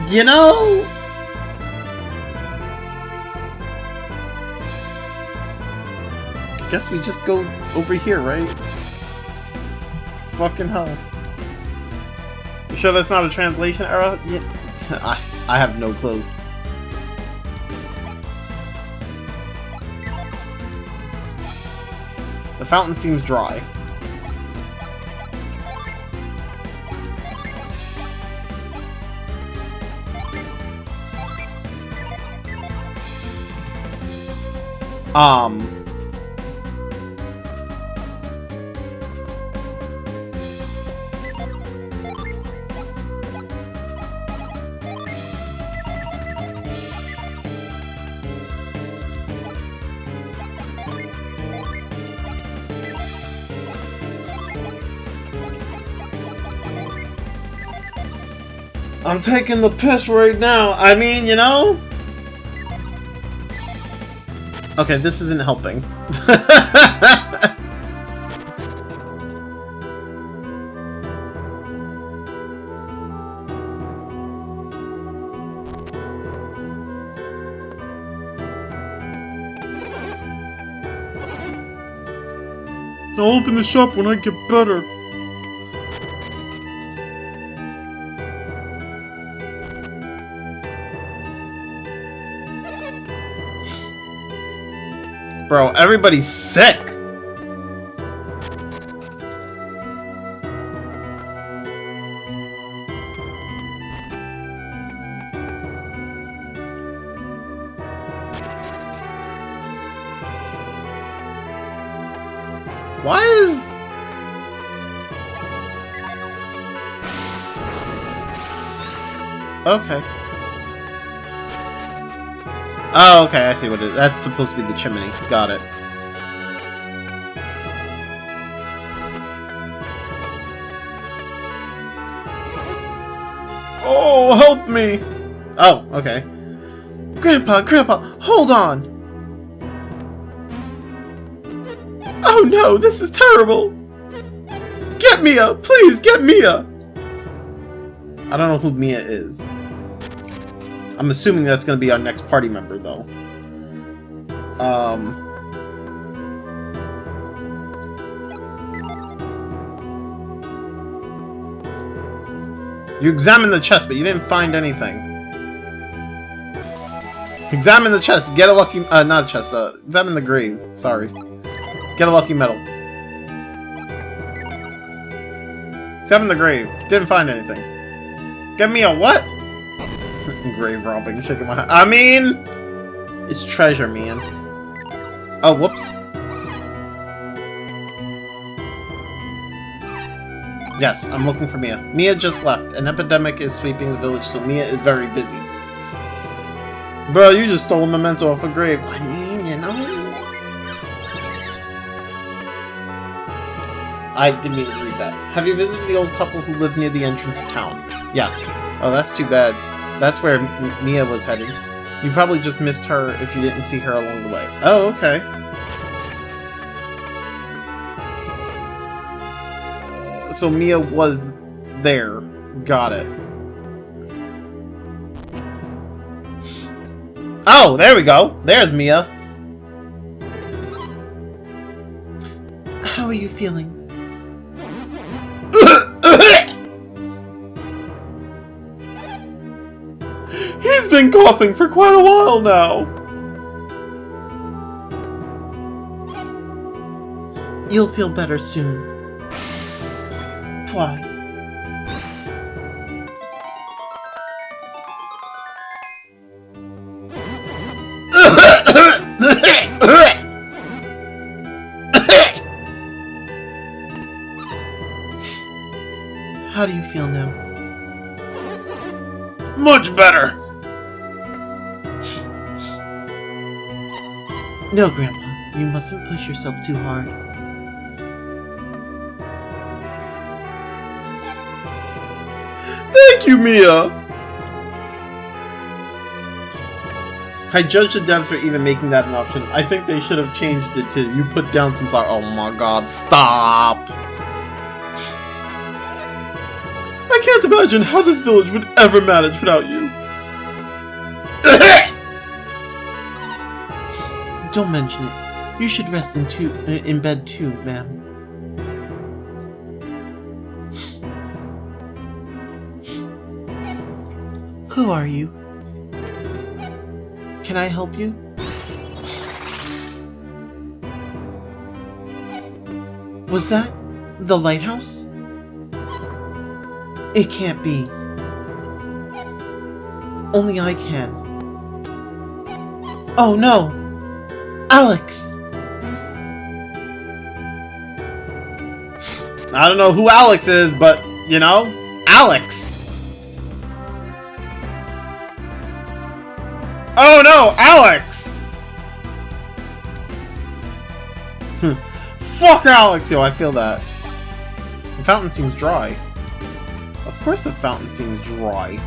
You know... I guess we just go over here, right? Fucking hell. You sure that's not a translation error? Yeah, I have no clue. The fountain seems dry. I'm taking the piss right now. I mean, you know? Okay, this isn't helping. I'll open the shop when I get better. Bro, everybody's sick. Why is... Okay. Oh, okay, I see what it is. That's supposed to be the chimney. Got it. Oh, help me! Oh, okay. Grandpa, hold on! Oh no, this is terrible! Get Mia! Please, get Mia! I don't know who Mia is. I'm assuming that's gonna be our next party member, though. You examined the chest, but you didn't find anything. Examine the chest. Get a lucky... not a chest. Examine the grave. Sorry. Get a lucky medal. Examine the grave. Didn't find anything. Get me a what? Grave robbing. Shaking my head. I mean... It's treasure, man. Oh, whoops. Yes, I'm looking for Mia. Mia just left. An epidemic is sweeping the village, so Mia is very busy. Bro, you just stole a memento off a grave. I mean, you know... I didn't mean to read that. Have you visited the old couple who lived near the entrance of town? Yes. Oh, that's too bad. That's where Mia was headed. You probably just missed her if you didn't see her along the way. Oh, okay. So Mia was there. Got it. Oh, there we go. There's Mia. How are you feeling? He's been coughing for quite a while now. You'll feel better soon. Fly. How do you feel now? Much better. No, Grandpa. You mustn't push yourself too hard. Thank you, Mia! I judge the devs for even making that an option. I think they should have changed it to you put down some flour. Oh my god, stop! I can't imagine how this village would ever manage without you. Don't mention it. You should rest in bed too, ma'am. Who are you? Can I help you? Was that the lighthouse? It can't be. Only I can. Oh no! Alex! I don't know who Alex is, but, you know, Alex! Oh no, Alex! Fuck Alex, yo, I feel that. The fountain seems dry. Of course the fountain seems dry.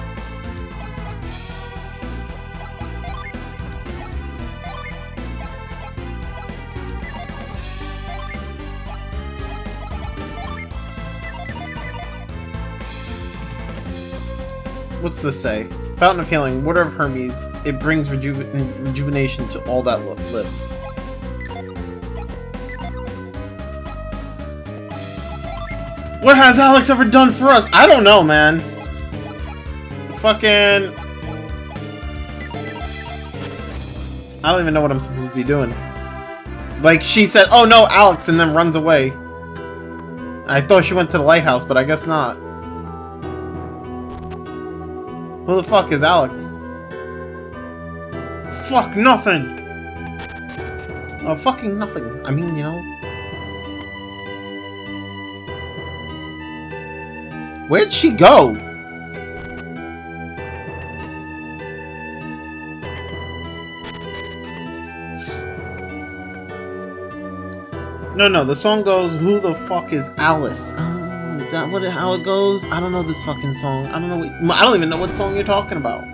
What's this say? Fountain of Healing, Water of Hermes. It brings rejuvenation to all that lives. What has Alex ever done for us? I don't know, man. Fucking... I don't even know what I'm supposed to be doing. Like, she said, oh no, Alex, and then runs away. I thought she went to the lighthouse, but I guess not. Who the fuck is Alex? Fuck nothing! Oh, fucking nothing. I mean, you know... Where'd she go? No, the song goes, who the fuck is Alice? Is that how it goes? I don't know this fucking song. I don't even know what song you're talking about.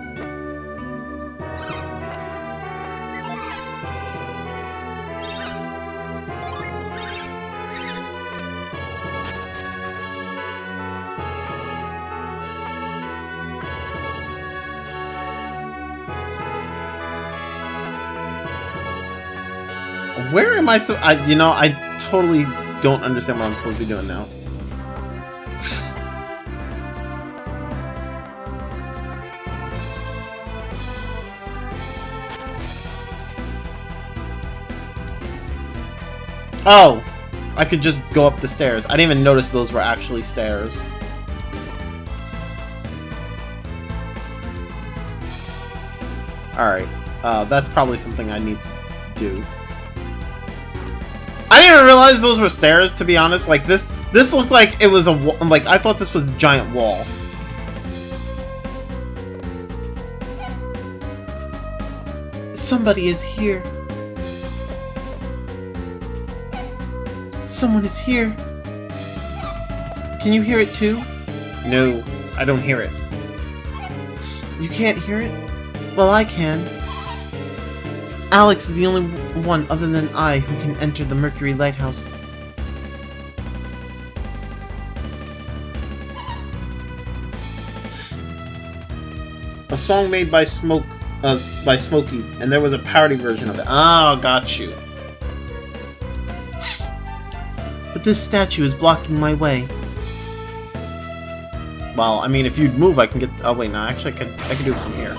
Where am I I totally don't understand what I'm supposed to be doing now. Oh! I could just go up the stairs. I didn't even notice those were actually stairs. Alright. That's probably something I need to do. I didn't even realize those were stairs, to be honest. Like, this looked like it was a wall. Like, I thought this was a giant wall. Somebody is here. Someone is here. Can you hear it too? No, I don't hear it. You can't hear it? Well, I can. Alex is the only one other than I who can enter the Mercury Lighthouse. A song made by Smokey, and there was a parody version of it. Oh, got you. But this statue is blocking my way. Well, I mean, if you'd move, I can get. Oh wait, no, actually, I can do it from here.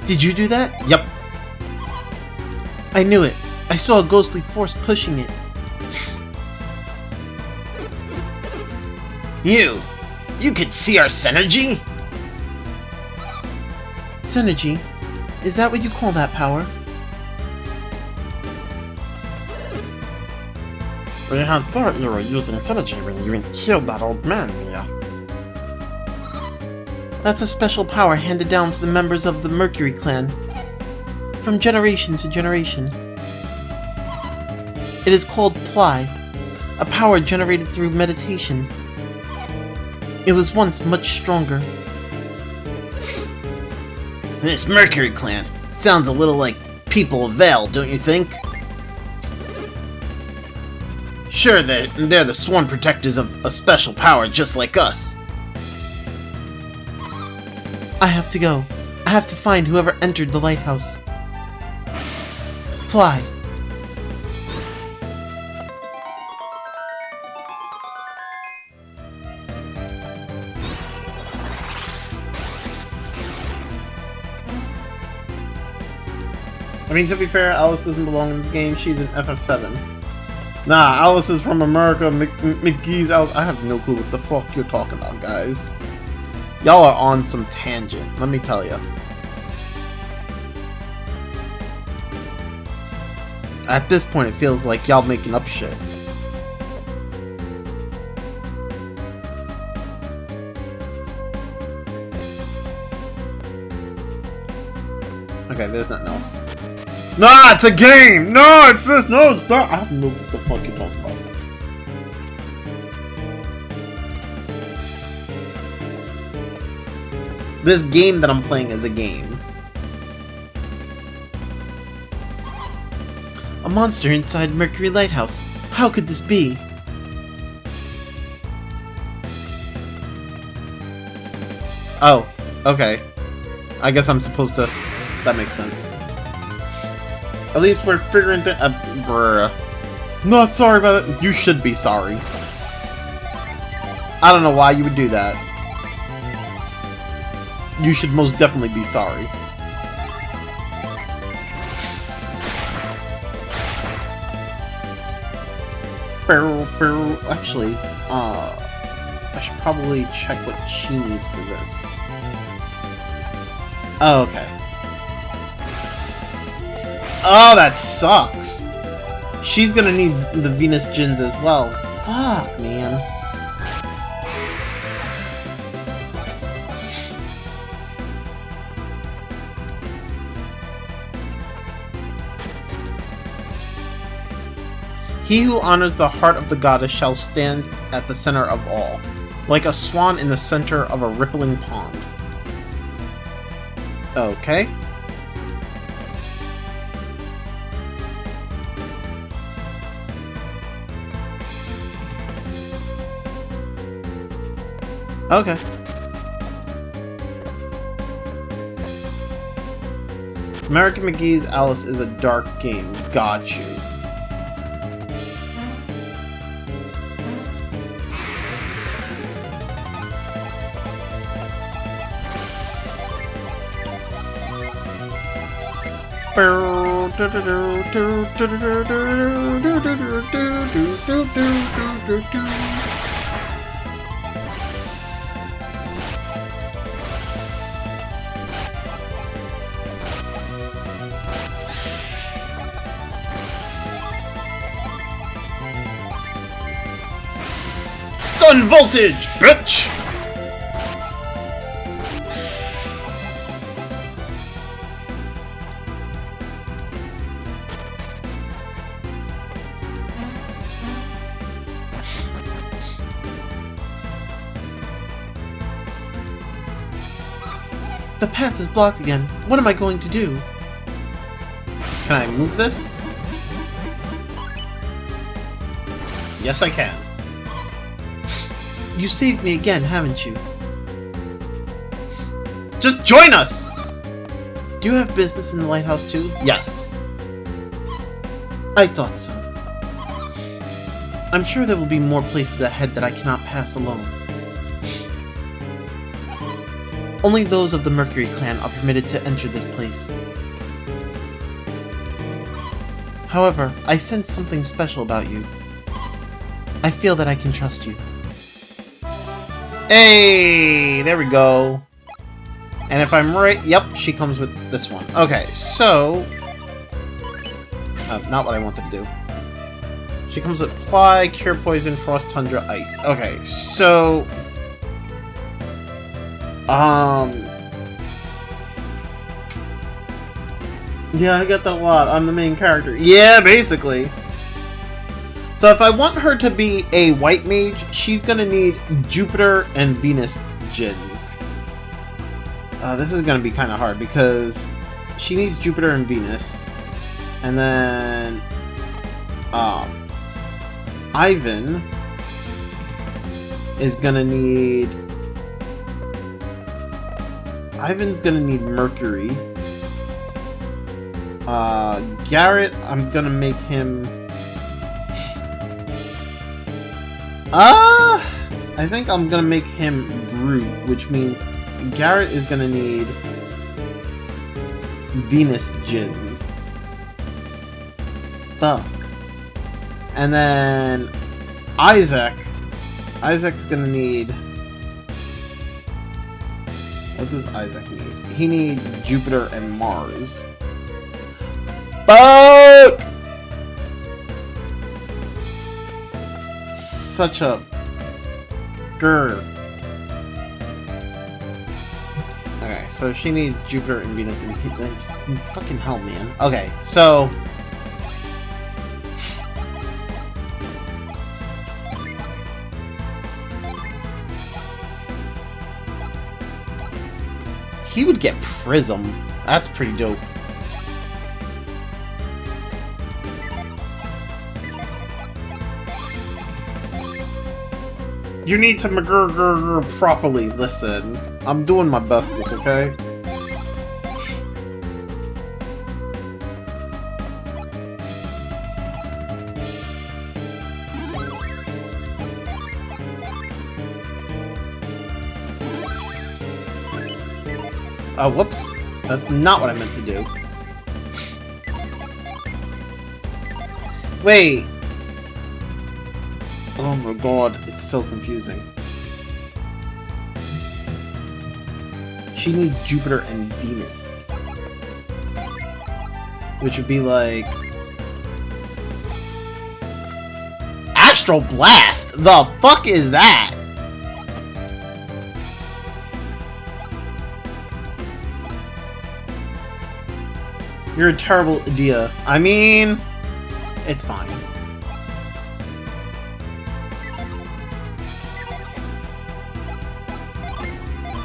Did you do that? Yep. I knew it. I saw a ghostly force pushing it. You could see our synergy? Synergy? Is that what you call that power? We had thought you were using synergy when you killed that old man, Mia. That's a special power handed down to the members of the Mercury clan, from generation to generation. It is called Ply, a power generated through meditation. It was once much stronger. This Mercury clan sounds a little like people of Vale, don't you think? Sure, they're the sworn protectors of a special power just like us. I have to go. I have to find whoever entered the lighthouse. Fly. I mean, to be fair, Alice doesn't belong in this game. She's an FF7. Nah, Alice is from America. McGee's Alice. I have no clue what the fuck you're talking about, guys. Y'all are on some tangent, let me tell you. At this point, it feels like y'all making up shit. Okay, there's nothing else. Nah, it's a game! No, it's this! No, it's not! I don't know what the fuck you're talking about. This game that I'm playing is a game. A monster inside Mercury Lighthouse. How could this be? Oh, okay. I guess I'm supposed to... That makes sense. At least we're figuring that... bruh. Not sorry about it. You should be sorry. I don't know why you would do that. You should most definitely be sorry. Actually, I should probably check what she needs for this. Oh, okay. Oh, that sucks! She's gonna need the Venus Gins as well. Fuck, man. He who honors the heart of the goddess shall stand at the center of all, like a swan in the center of a rippling pond. Okay. Okay. American McGee's Alice is a dark game. Got you. Stun voltage, bitch! The path is blocked again. What am I going to do? Can I move this? Yes, I can. You saved me again, haven't you? Just join us! Do you have business in the lighthouse too? Yes. I thought so. I'm sure there will be more places ahead that I cannot pass alone. Only those of the Mercury clan are permitted to enter this place. However, I sense something special about you. I feel that I can trust you. Hey! There we go. And if I'm right... Yep, she comes with this one. Okay, so... not what I wanted to do. She comes with Ply, Cure Poison, Frost, Tundra, Ice. Okay, so... Yeah, I get that a lot. I'm the main character. Yeah, basically. So if I want her to be a white mage, she's gonna need Jupiter and Venus Gins. This is gonna be kind of hard because she needs Jupiter and Venus. And then... Ivan is gonna need... Ivan's gonna need Mercury. Garrett, I'm gonna make him... I think I'm gonna make him Groot, which means Garrett is gonna need Venus Gins. Fuck. And then Isaac's gonna need... What does Isaac need? He needs Jupiter and Mars. Fuck! Such a... grr. Okay, so she needs Jupiter and Venus and fucking hell, man. Okay, so... He would get Prism. That's pretty dope. You need to McGurr properly listen. I'm doing my bestest, okay? Oh, whoops. That's not what I meant to do. Wait. Oh my god, it's so confusing. She needs Jupiter and Venus. Which would be like... Astral Blast! The fuck is that? You're a terrible idea. I mean... It's fine.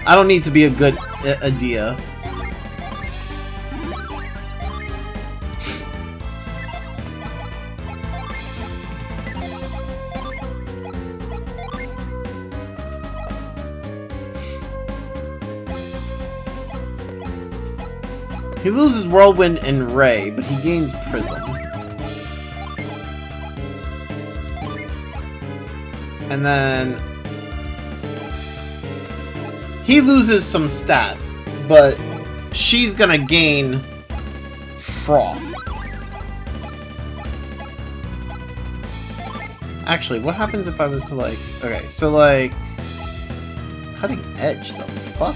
I don't need to be a good idea. He loses Whirlwind and Ray, but he gains Prism. And then... he loses some stats, but she's gonna gain Froth. Actually, what happens if I was to like... Okay, so like... Cutting Edge, the fuck?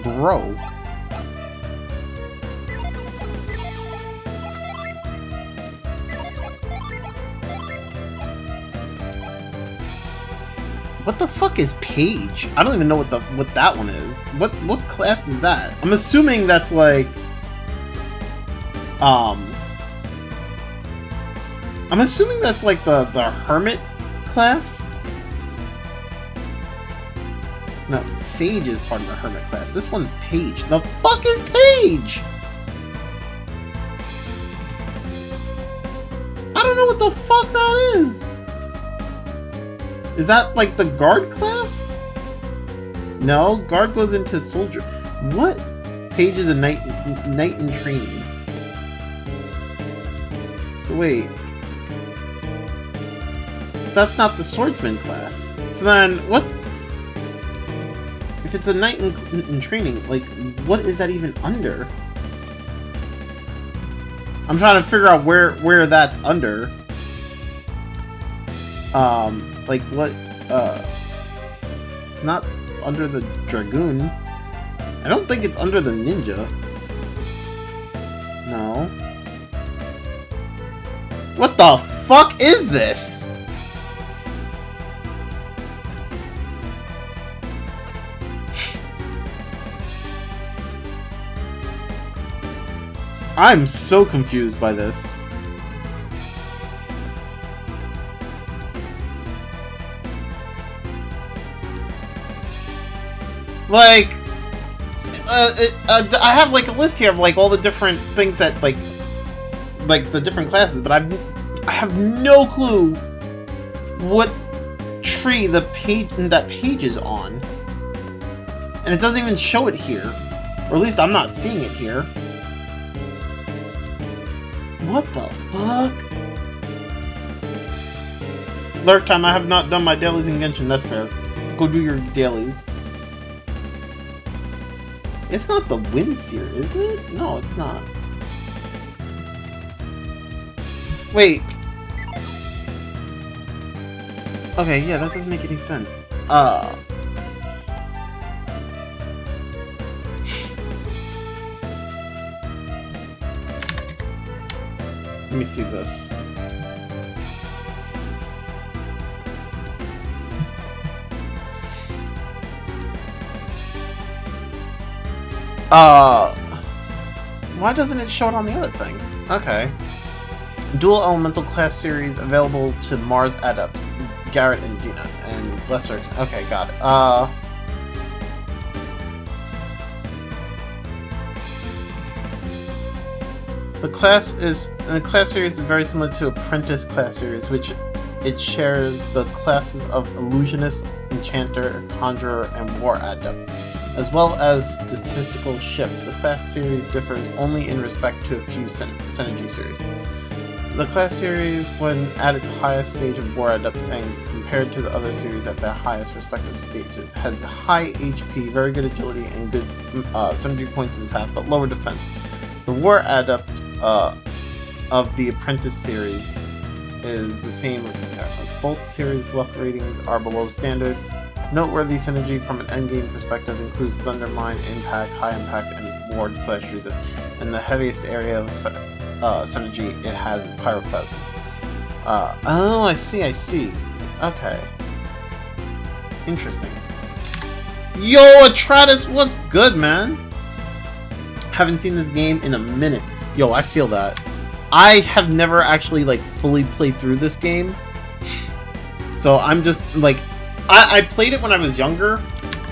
Bro. What the fuck is Page? I don't even know what that one is. What class is that? I'm assuming that's like I'm assuming that's like the Hermit class. No, Sage is part of the Hermit class. This one's Page. The fuck is Page? I don't know what the fuck that is. Is that like the Guard class? No, Guard goes into Soldier. What? Page is a knight in training. So wait. That's not the Swordsman class. So then, what? If it's a knight in training, like, what is that even under? I'm trying to figure out where that's under. Like what, it's not under the Dragoon. I don't think it's under the Ninja. No. What the fuck is this? I'm so confused by this. Like, I have like a list here of like all the different things that like the different classes, but I have no clue what tree that Page is on, and it doesn't even show it here, or at least I'm not seeing it here. What the fuck? Lurk time. I have not done my dailies in Genshin. That's fair. Go do your dailies. It's not the Windseer, is it? No, it's not. Wait. Okay, yeah, that doesn't make any sense. Let me see this. Why doesn't it show it on the other thing? Okay. Dual Elemental class series available to Mars Adepts, Garrett and Gina, and Lesser. Okay, got it. The class series is very similar to Apprentice class series, which it shares the classes of Illusionist, Enchanter, Conjurer, and War Adept, as well as statistical shifts. The class series differs only in respect to a few synergy series. The class series, when at its highest stage of War Adept, and compared to the other series at their highest respective stages, has high HP, very good agility, and good synergy points in attack, but lower defense. The War Adept of the Apprentice series is the same. Both series luck ratings are below standard. Noteworthy synergy from an endgame perspective includes Thunder Mine, Impact, High Impact, and Ward/Resist. And the heaviest area of synergy it has is Pyroclasm. Oh, I see. Okay. Interesting. Yo, Atratus, what's good, man? Haven't seen this game in a minute. Yo, I feel that. I have never actually, like, fully played through this game. So I'm just, like... I played it when I was younger,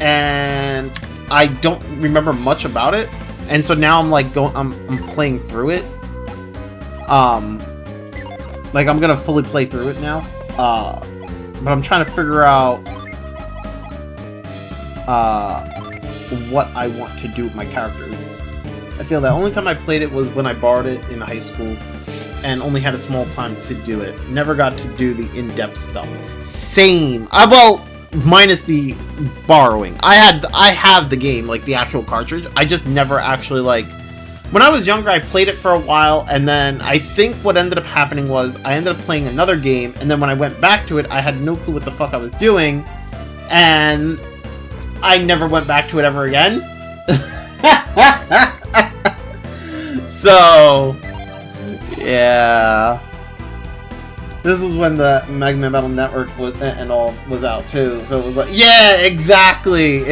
and I don't remember much about it. And so now I'm, like, I'm playing through it. Like, I'm gonna fully play through it now. But I'm trying to figure out... what I want to do with my characters. I feel that only time I played it was when I borrowed it in high school and only had a small time to do it. Never got to do the in-depth stuff. Same. Well, minus the borrowing. I have the game, like the actual cartridge. I just never actually, like... When I was younger, I played it for a while, and then I think what ended up happening was I ended up playing another game, and then when I went back to it, I had no clue what the fuck I was doing, and I never went back to it ever again. So, yeah. This is when the MaximzM network was, and all was out too. So it was like, yeah, exactly.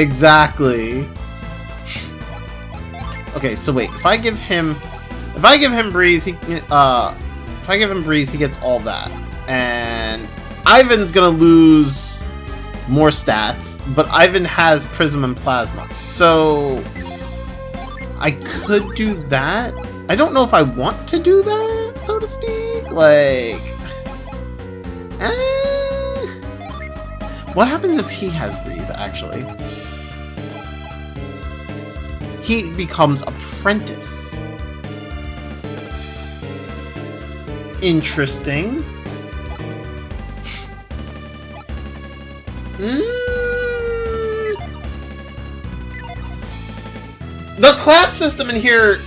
Okay, so wait, if I give him Breeze, he gets all that. And Ivan's gonna lose more stats, but Ivan has Prism and Plasma. So I could do that. I don't know if I want to do that, so to speak. Like, what happens if he has Breeze, actually? He becomes Apprentice. Interesting. The class system in here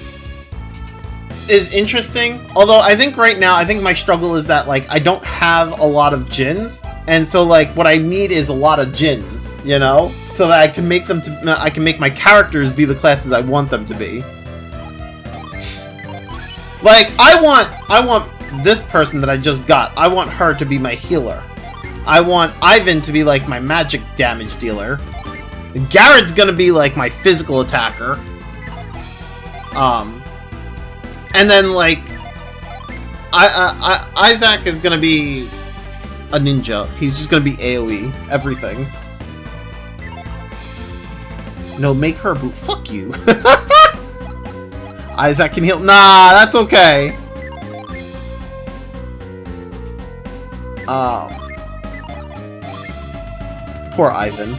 is interesting, although I think right now, I think my struggle is that, like, I don't have a lot of Djinns, and so, like, what I need is a lot of Djinns, you know? So that I can make them I can make my characters be the classes I want them to be. Like, I want this person that I just got, I want her to be my healer. I want Ivan to be, like, my magic damage dealer. Garrett's gonna be, like, my physical attacker. And then, like, Isaac is gonna be a ninja. He's just gonna be AoE everything. No, make her boot. Fuck you. Isaac can heal. Nah, that's okay. Poor Ivan.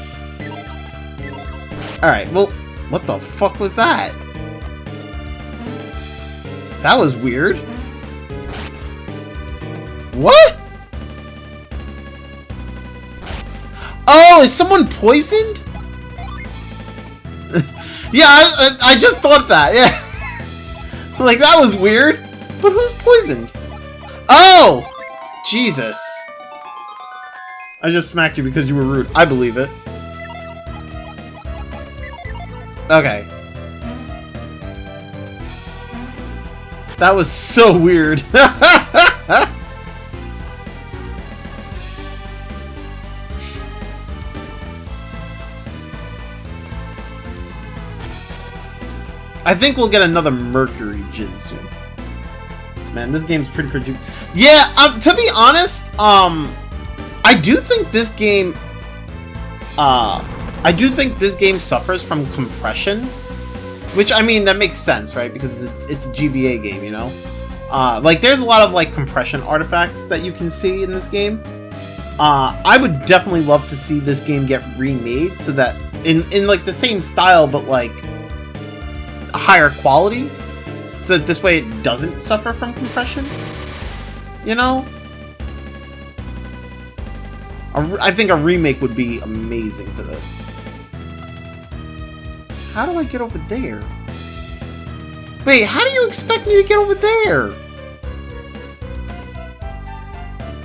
Alright, well, what the fuck was that? That was weird. What? Oh, is someone poisoned? Yeah, I just thought that, yeah. Like, that was weird. But who's poisoned? Oh! Jesus. I just smacked you because you were rude. I believe it. Okay. That was so weird. I think we'll get another Mercury Djinn soon. Man, this game's pretty freaking... Yeah, to be honest, I do think this game... I do think this game suffers from compression. Which, I mean, that makes sense, right? Because it's a GBA game, you know? Like, there's a lot of, like, compression artifacts that you can see in this game. I would definitely love to see this game get remade so that, in like, the same style, but, like, a higher quality. So that this way it doesn't suffer from compression. You know? I think a remake would be amazing for this. How do I get over there? Wait, how do you expect me to get over there?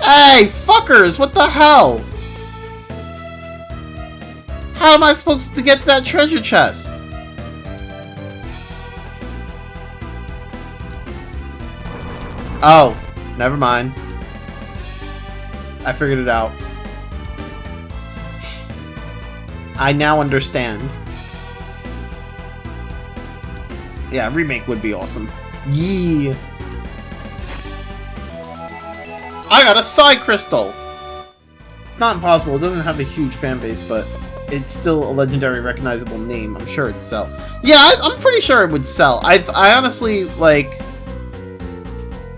Hey, fuckers! What the hell? How am I supposed to get to that treasure chest? Oh, never mind. I figured it out. I now understand. Yeah, a remake would be awesome. Yeah. I got a Psy Crystal! It's not impossible. It doesn't have a huge fan base, but it's still a legendary recognizable name. I'm sure it'd sell. Yeah, I'm pretty sure it would sell. I honestly, like...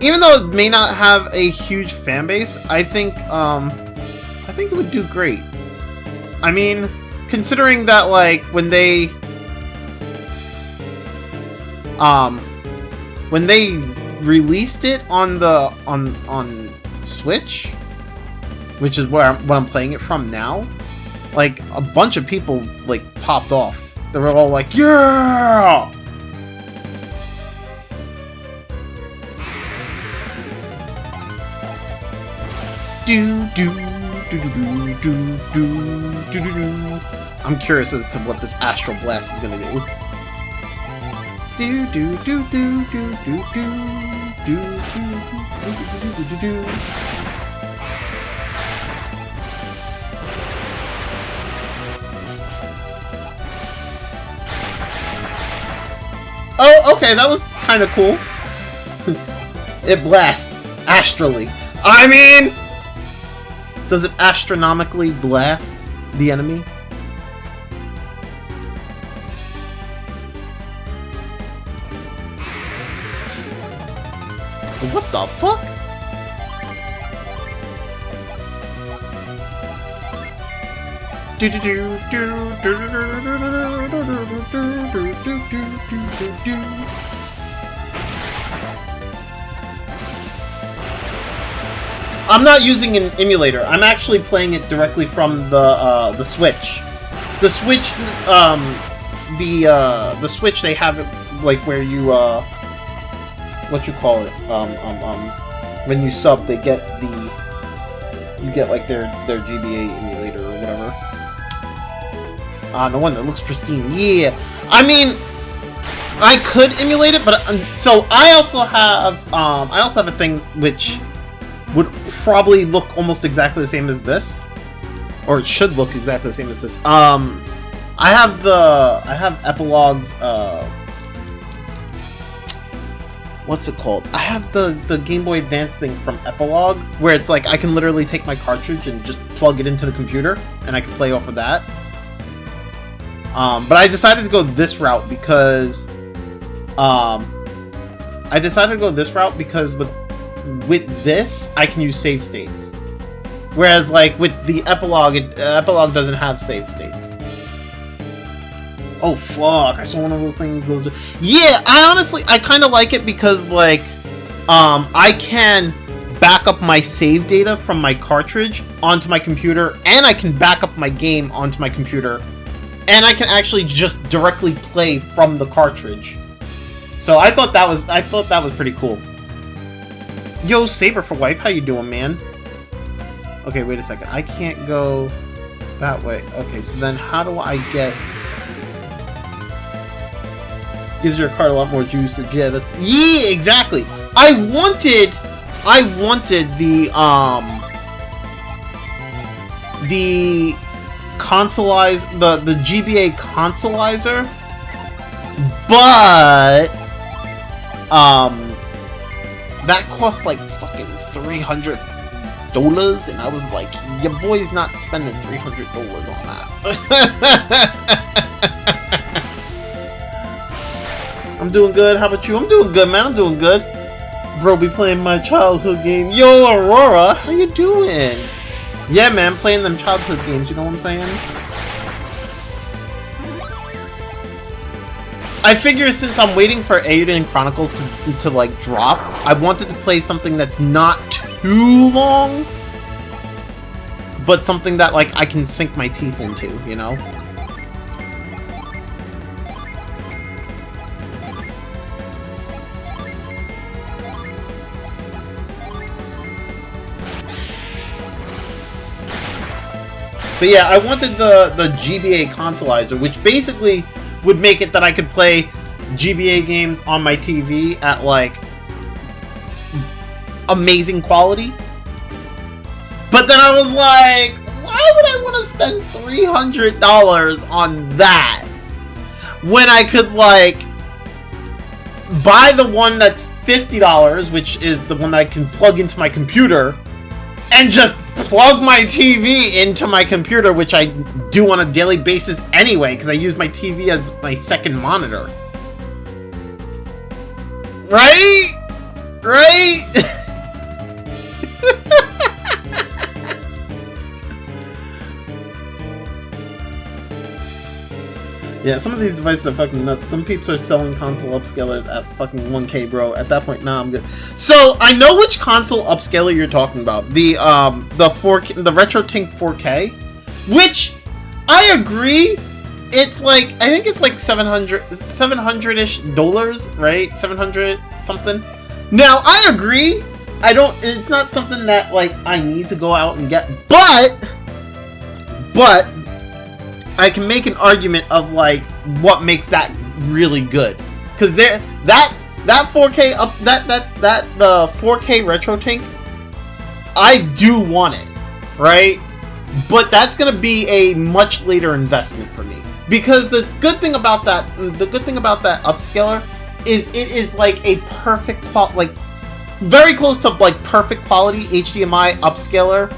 Even though it may not have a huge fan base, I think it would do great. I mean, considering that, like, when they released it on the on Switch, which is what I'm playing it from now, like, a bunch of people, like, popped off. They were all like, yeah! I'm curious as to what this Astral Blast is gonna do. Oh, okay, that was kind of cool. It blasts astrally. I mean, does it astronomically blast the enemy? What the fuck? I'm not using an emulator. I'm actually playing it directly from the Switch. The Switch, the Switch, they have it like where you what you call it? When you sub, they get you get like their GBA emulator or whatever. No wonder, it looks pristine. Yeah, I mean, I could emulate it, but so I also have a thing which would probably look almost exactly the same as this, or it should look exactly the same as this. I have Epilogue's what's it called? I have the Game Boy Advance thing from Epilogue, where it's like I can literally take my cartridge and just plug it into the computer, and I can play off of that. But I decided to go this route because with this, I can use save states. Whereas, like, with the Epilogue, Epilogue doesn't have save states. Oh, fuck. I saw one of those things. Yeah, I kind of like it because, like, I can back up my save data from my cartridge onto my computer, and I can back up my game onto my computer, and I can actually just directly play from the cartridge. So I thought that was pretty cool. Yo, Saber for Wife, how you doing, man? Okay, wait a second. I can't go that way. Okay, so then how do I get... Gives your card a lot more juice. Yeah, that's... Yeah, exactly! I wanted the consolize... the GBA consolizer, but... that cost like fucking $300, and I was like, your boy's not spending $300 on that. I'm doing good. How about you? I'm doing good, man. I'm doing good. Bro, be playing my childhood game. Yo, Aurora, how you doing? Yeah, man, playing them childhood games, you know what I'm saying? I figure since I'm waiting for Eiyuden Chronicles to like drop, I wanted to play something that's not too long, but something that like I can sink my teeth into, you know? But yeah, I wanted the GBA consolizer, which basically would make it that I could play GBA games on my TV at, like, amazing quality. But then I was like, why would I want to spend $300 on that when I could, like, buy the one that's $50, which is the one that I can plug into my computer, and just plug my TV into my computer, which I do on a daily basis anyway, because I use my TV as my second monitor. Right? Right? Yeah, some of these devices are fucking nuts. Some peeps are selling console upscalers at fucking 1K, bro. At that point, nah, I'm good. So, I know which console upscaler you're talking about. The 4K, the RetroTink 4K, which I agree. It's like, I think it's like $700-ish, right? 700 something. Now, I agree. It's not something that like I need to go out and get, but I can make an argument of like what makes that really good, because that 4K up the 4K RetroTink, I do want it, right? But that's gonna be a much later investment for me, because the good thing about that upscaler is it is like a perfect like very close to like perfect quality HDMI upscaler,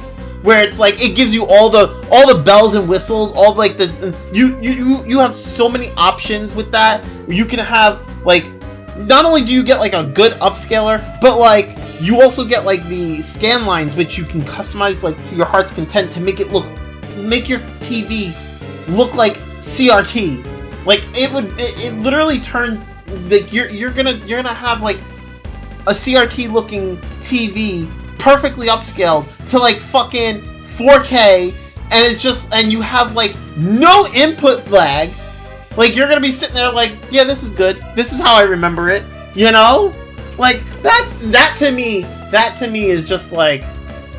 where it's like it gives you all the bells and whistles, all like you have so many options with that. You can have like, not only do you get like a good upscaler, but like you also get like the scan lines, which you can customize like to your heart's content to make your TV look like CRT. Like it literally turns like you're gonna have like a CRT looking TV perfectly upscaled to like fucking 4K, and it's just, and you have like no input lag. Like you're gonna be sitting there like, yeah, this is good. This is how I remember it. You know? Like that to me is just like,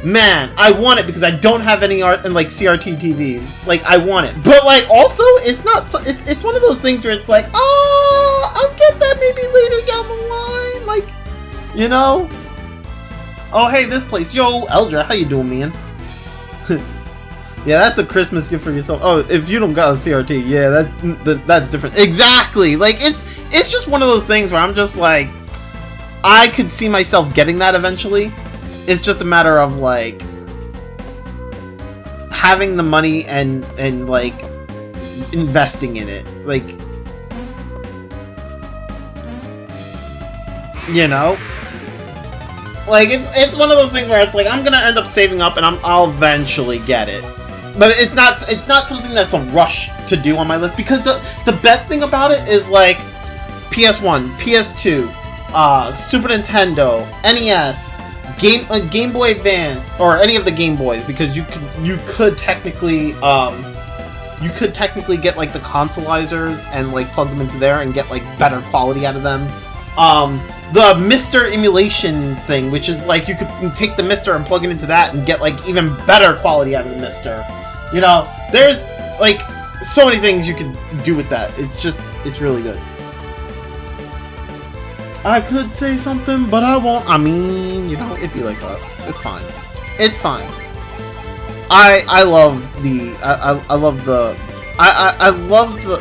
man, I want it because I don't have any art and like CRT TVs. Like I want it, but like also it's not. It's one of those things where it's like, oh, I'll get that maybe later down the line. Like, you know. Oh, hey, this place. Yo, Eldra, how you doing, man? Yeah, that's a Christmas gift for yourself. Oh, if you don't got a CRT, yeah, that's different. Exactly. Like, it's just one of those things where I'm just like, I could see myself getting that eventually. It's just a matter of, like, having the money and like, investing in it. Like, you know? Like, it's one of those things where it's like, I'm gonna end up saving up and I'll eventually get it. But it's not something that's a rush to do on my list, because the best thing about it is like PS1, PS2, Super Nintendo, NES, Game Boy Advance, or any of the Game Boys, because you could technically get like the consolizers and like plug them into there and get like better quality out of them. The Mister emulation thing, which is like you could take the Mister and plug it into that and get like even better quality out of the Mister. You know, there's like so many things you can do with that. It's really good. I could say something, but I won't. I mean, you know, it'd be like that. It's fine. It's fine. I love the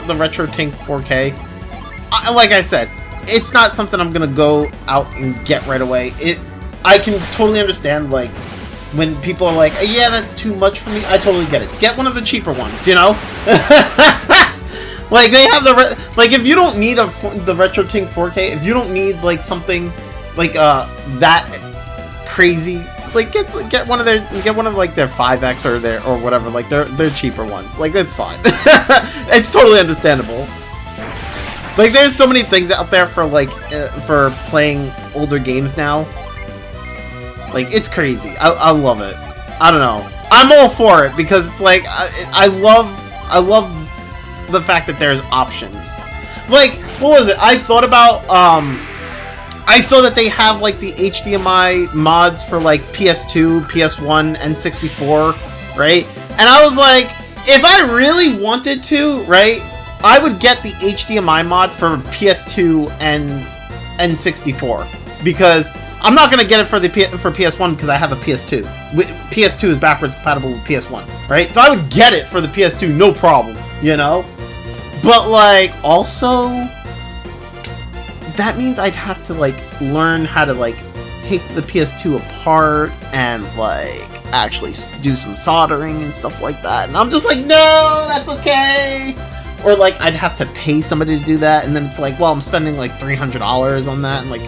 RetroTink 4K. Like I said, it's not something I'm gonna go out and get right away. I can totally understand, like, when people are like, yeah, that's too much for me. I totally get it. Get one of the cheaper ones, you know? Like they have like if you don't need the RetroTink 4K, if you don't need like something like that crazy, like get one of like their 5X or whatever, like they're cheaper ones. Like it's fine. It's totally understandable. Like there's so many things out there for like for playing older games now. Like it's crazy. I love it. I don't know. I'm all for it because it's like I love the fact that there's options. Like what was it? I thought about I saw that they have like the HDMI mods for like PS2, PS1, and 64, right? And I was like, if I really wanted to, right, I would get the HDMI mod for PS2 and 64 because I'm not gonna get it for PS1 because I have a PS2. PS2 is backwards compatible with PS1, right? So I would get it for the PS2, no problem, you know. But like also, that means I'd have to like learn how to like take the PS2 apart and like actually do some soldering and stuff like that. And I'm just like, no, that's okay. Or like I'd have to pay somebody to do that, and then it's like, well, I'm spending like $300 on that, and like,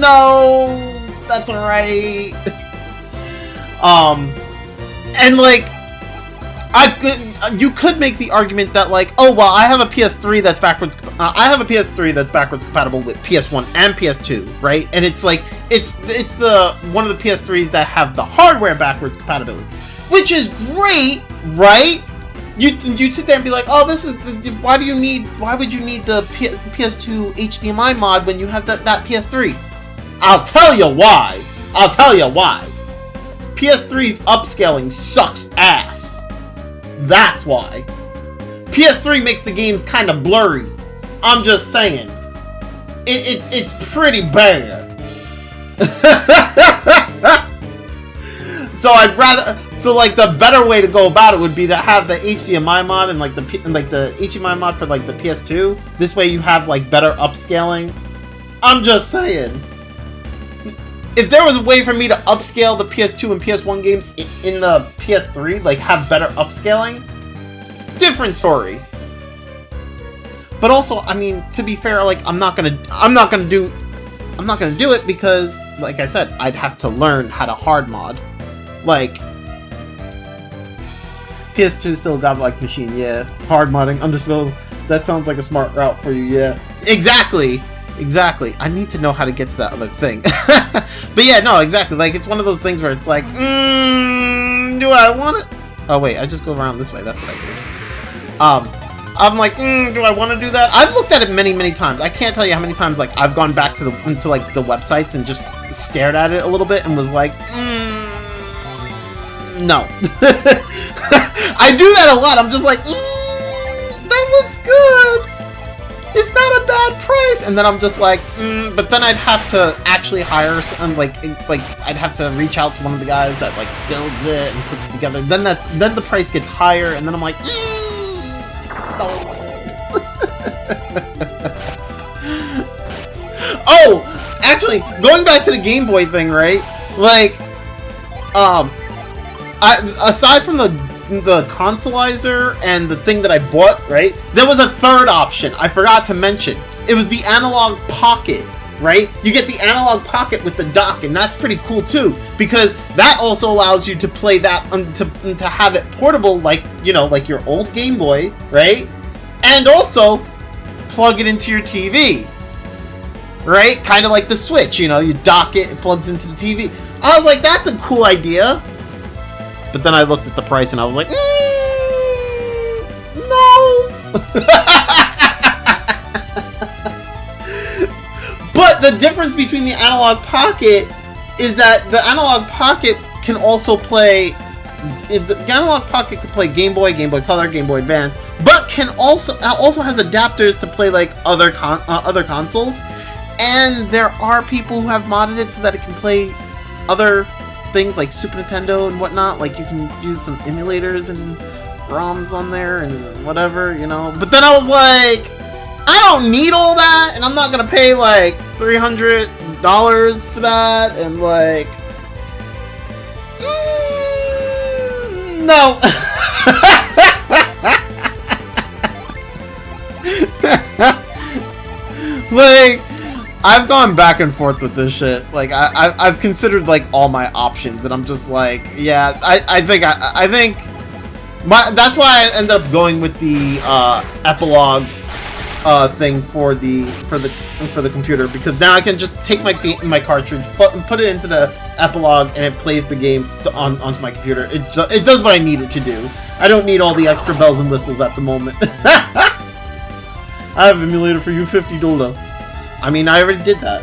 no, that's alright. And like, you could make the argument that like, oh well, I have a PS3 that's backwards. I have a PS3 that's backwards compatible with PS1 and PS2, right? And it's like, it's the one of the PS3s that have the hardware backwards compatibility, which is great, right? You sit there and be like, oh, this is why would you need the PS2 HDMI mod when you have that PS3? I'll tell you why. PS3's upscaling sucks ass. That's why. PS3 makes the games kind of blurry. I'm just saying. It's pretty bad. So like the better way to go about it would be to have the HDMI mod and like the HDMI mod for like the PS2. This way you have like better upscaling. I'm just saying. If there was a way for me to upscale the PS2 and PS1 games in the PS3, like have better upscaling, different story. But also, I mean, to be fair, like I'm not gonna do it because, like I said, I'd have to learn how to hard mod. Like PS2 still got like machine, yeah. Hard modding, understood. That sounds like a smart route for you, yeah. Exactly. I need to know how to get to that other thing. But yeah, no, exactly. Like it's one of those things where it's like, do I want it? Oh wait, I just go around this way. That's what I do. I'm like, do I want to do that? I've looked at it many times. I can't tell you how many times like I've gone back to the websites and just stared at it a little bit and was like, no. I do that a lot. I'm just like, that looks good. It's not a bad price. And then I'm just like, but then I'd have to actually hire some, like I'd have to reach out to one of the guys that like builds it and puts it together. Then the price gets higher, and then I'm like, no. Oh, actually, going back to the Game Boy thing, right? Like, aside from the consolizer and the thing that I bought, right? There was a third option I forgot to mention. It was the analog pocket, right? You get the analog pocket with the dock, and that's pretty cool too, because that also allows you to play that to have it portable, like, you know, like your old Game Boy, right? And also plug it into your TV, right? Kind of like the Switch, you know, you dock it, it plugs into the TV. I was like, that's a cool idea. But then I looked at the price and I was like, no. But the difference between the analog pocket is that the analog pocket can also play. The analog pocket can play Game Boy, Game Boy Color, Game Boy Advance, but can also has adapters to play like other consoles. And there are people who have modded it so that it can play other things like Super Nintendo and whatnot. Like you can use some emulators and ROMs on there and whatever, you know. But then I was like, I don't need all that, and I'm not gonna pay like $300 for that, and like, no. Like, I've gone back and forth with this shit. Like, I've considered like all my options, and I'm just like, yeah, I think that's why I ended up going with the epilogue thing for the computer, because now I can just take my cartridge, put it into the epilogue, and it plays the game onto my computer. It does what I need it to do. I don't need all the extra bells and whistles at the moment. I have an emulator for you, $50. I mean, I already did that.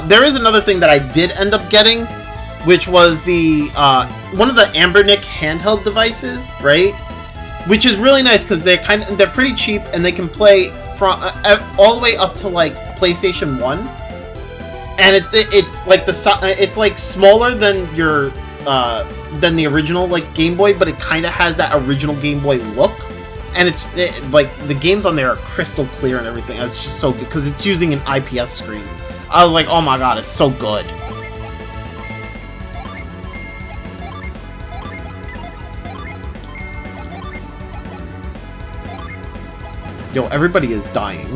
There is another thing that I did end up getting, which was the one of the Ambernick handheld devices, right? Which is really nice because they're pretty cheap, and they can play from all the way up to like PlayStation 1, and it's like it's like smaller than your than the original like Game Boy, but it kind of has that original Game Boy look, and like the games on there are crystal clear and everything. It's just so good because it's using an IPS screen. I was like, oh my god, it's so good. Yo, everybody is dying.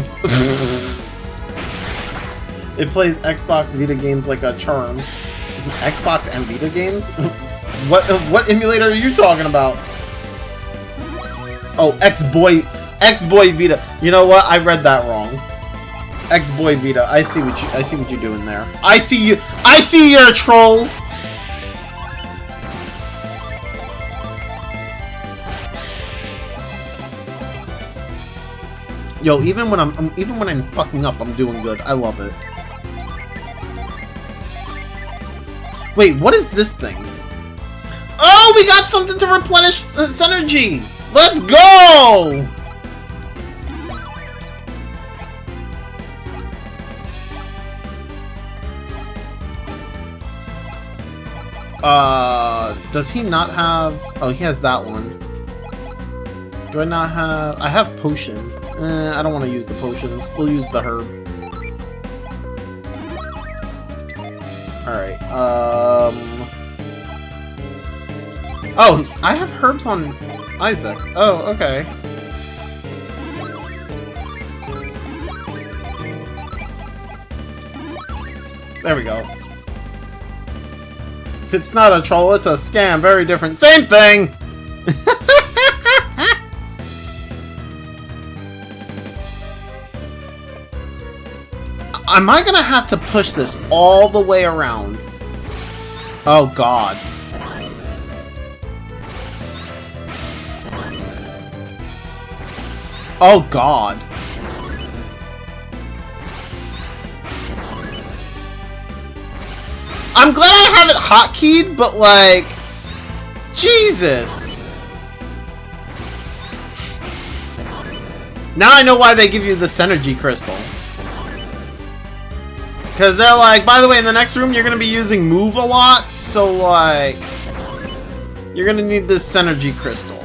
It plays Xbox Vita games like a charm. Xbox and Vita games? What emulator are you talking about? Oh, X-Boy Vita. You know what? I read that wrong. X-Boy Vita. I see what you're doing there. I see you. I see you're a troll. Yo, even when I'm fucking up, I'm doing good. I love it. Wait, what is this thing? Oh, we got something to replenish synergy. Let's go! Does he not have... Oh, he has that one. Do I not have... I have potion. I don't want to use the potions. We'll use the herb. Alright, Oh, I have herbs on Isaac. Oh, okay. There we go. It's not a troll, it's a scam. Very different. Same thing! Am I gonna have to push this all the way around? Oh god. Oh god. I'm glad I have it hotkeyed, but like... Jesus! Now I know why they give you the Synergy Crystal. Because they're like, by the way, in the next room you're going to be using move a lot, so like... You're going to need this Synergy Crystal.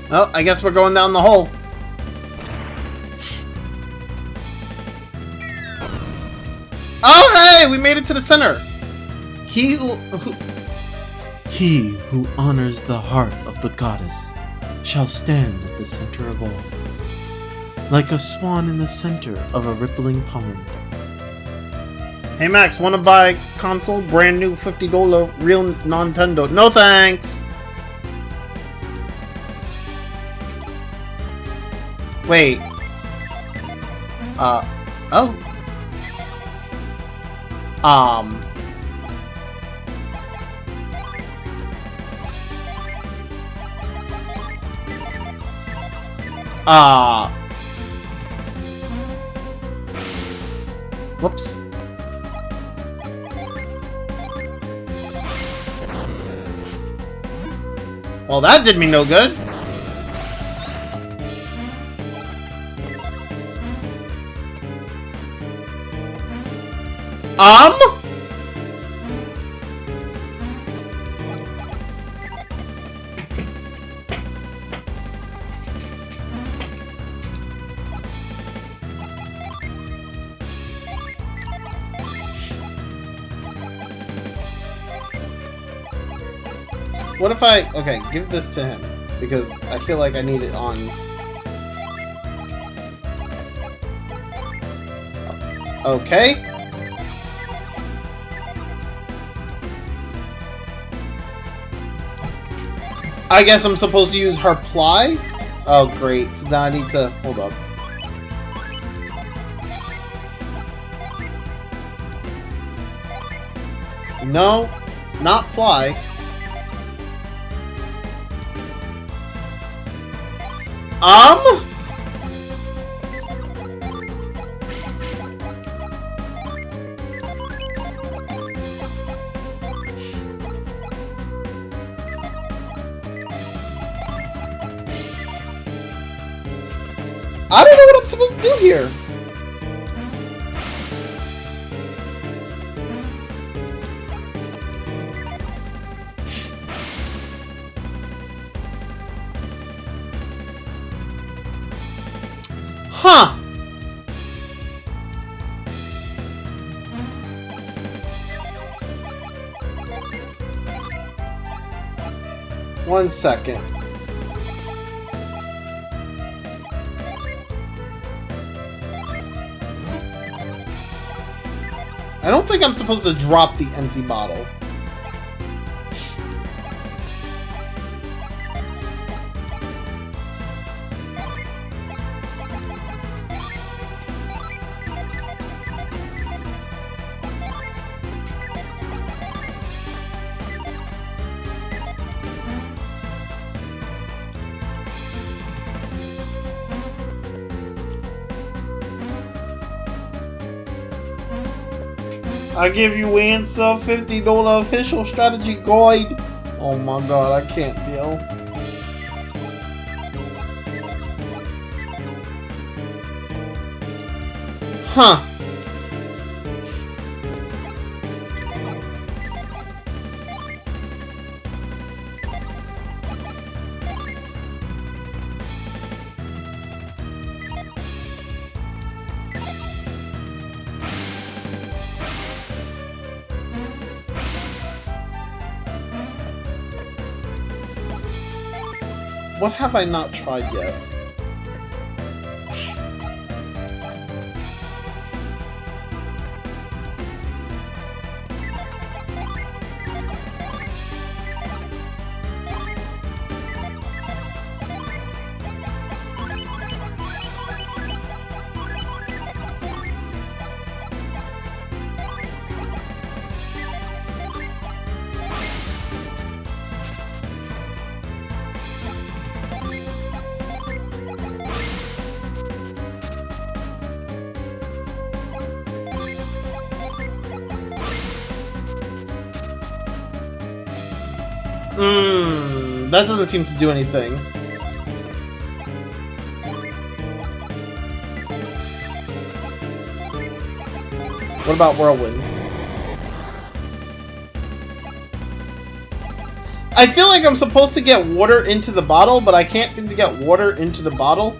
Well, I guess we're going down the hole. Oh, hey! We made it to the center! He who honors the heart of the goddess shall stand at the center of all, like a swan in the center of a rippling pond. Hey Max, wanna buy console? Brand new $50 real Nintendo. No thanks! Wait. Oh. Whoops. Well, that did me no good. What if I... Okay, give this to him. Because I feel like I need it on... Okay. I guess I'm supposed to use her ply? Oh, great. So now I need to... Hold up. No, not ply. I don't know what I'm supposed to do here. Huh. One second. I don't think I'm supposed to drop the empty bottle. I give you answer $50 official strategy guide. Oh my god, I can't deal. Huh. What have I not tried yet? That doesn't seem to do anything. What about Whirlwind? I feel like I'm supposed to get water into the bottle, but I can't seem to get water into the bottle.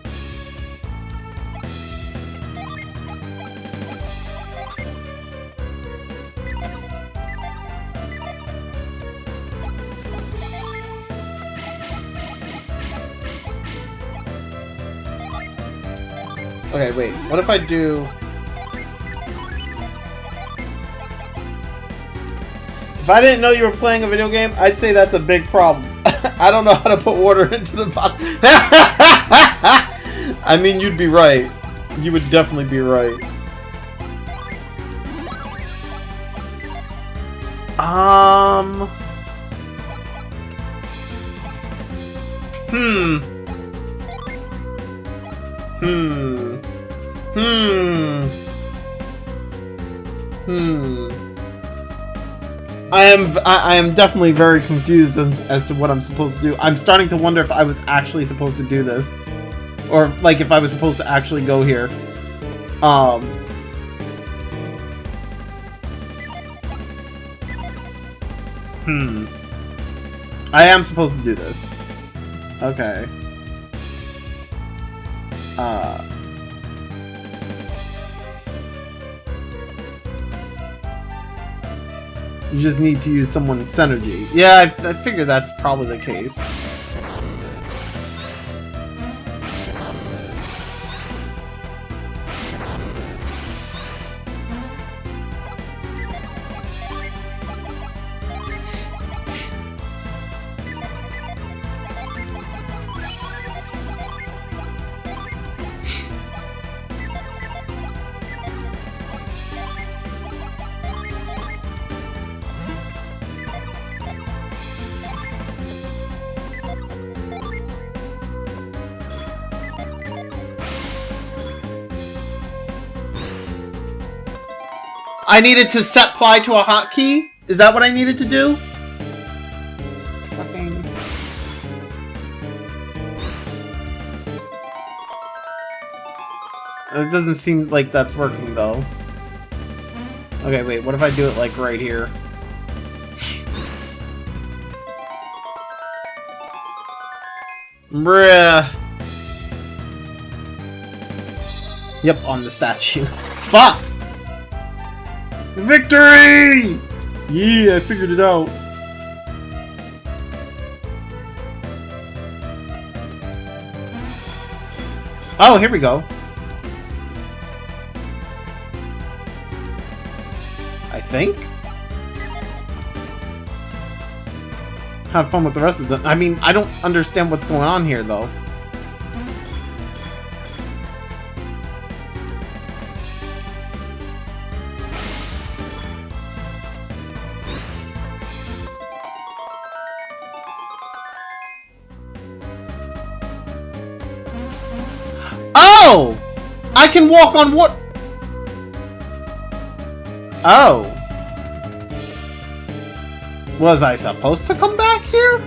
Okay, wait. What if I do... If I didn't know you were playing a video game, I'd say that's a big problem. I don't know how to put water into the bottle. I mean, you'd be right. You would definitely be right. I am definitely very confused as to what I'm supposed to do. I'm starting to wonder if I was actually supposed to do this. Or, like, if I was supposed to actually go here. I am supposed to do this. Okay. You just need to use someone's synergy. Yeah, I figured that's probably the case. I needed to set ply to a hotkey? Is that what I needed to do? Fucking... It doesn't seem like that's working, though. Okay, wait, what if I do it, like, right here? Bruh. Yep, on the statue. Fuck! Victory! Yeah, I figured it out. Oh, here we go. I think? Have fun with the rest of them. I mean, I don't understand what's going on here, though. Oh! I can walk on what? Oh. Was I supposed to come back here?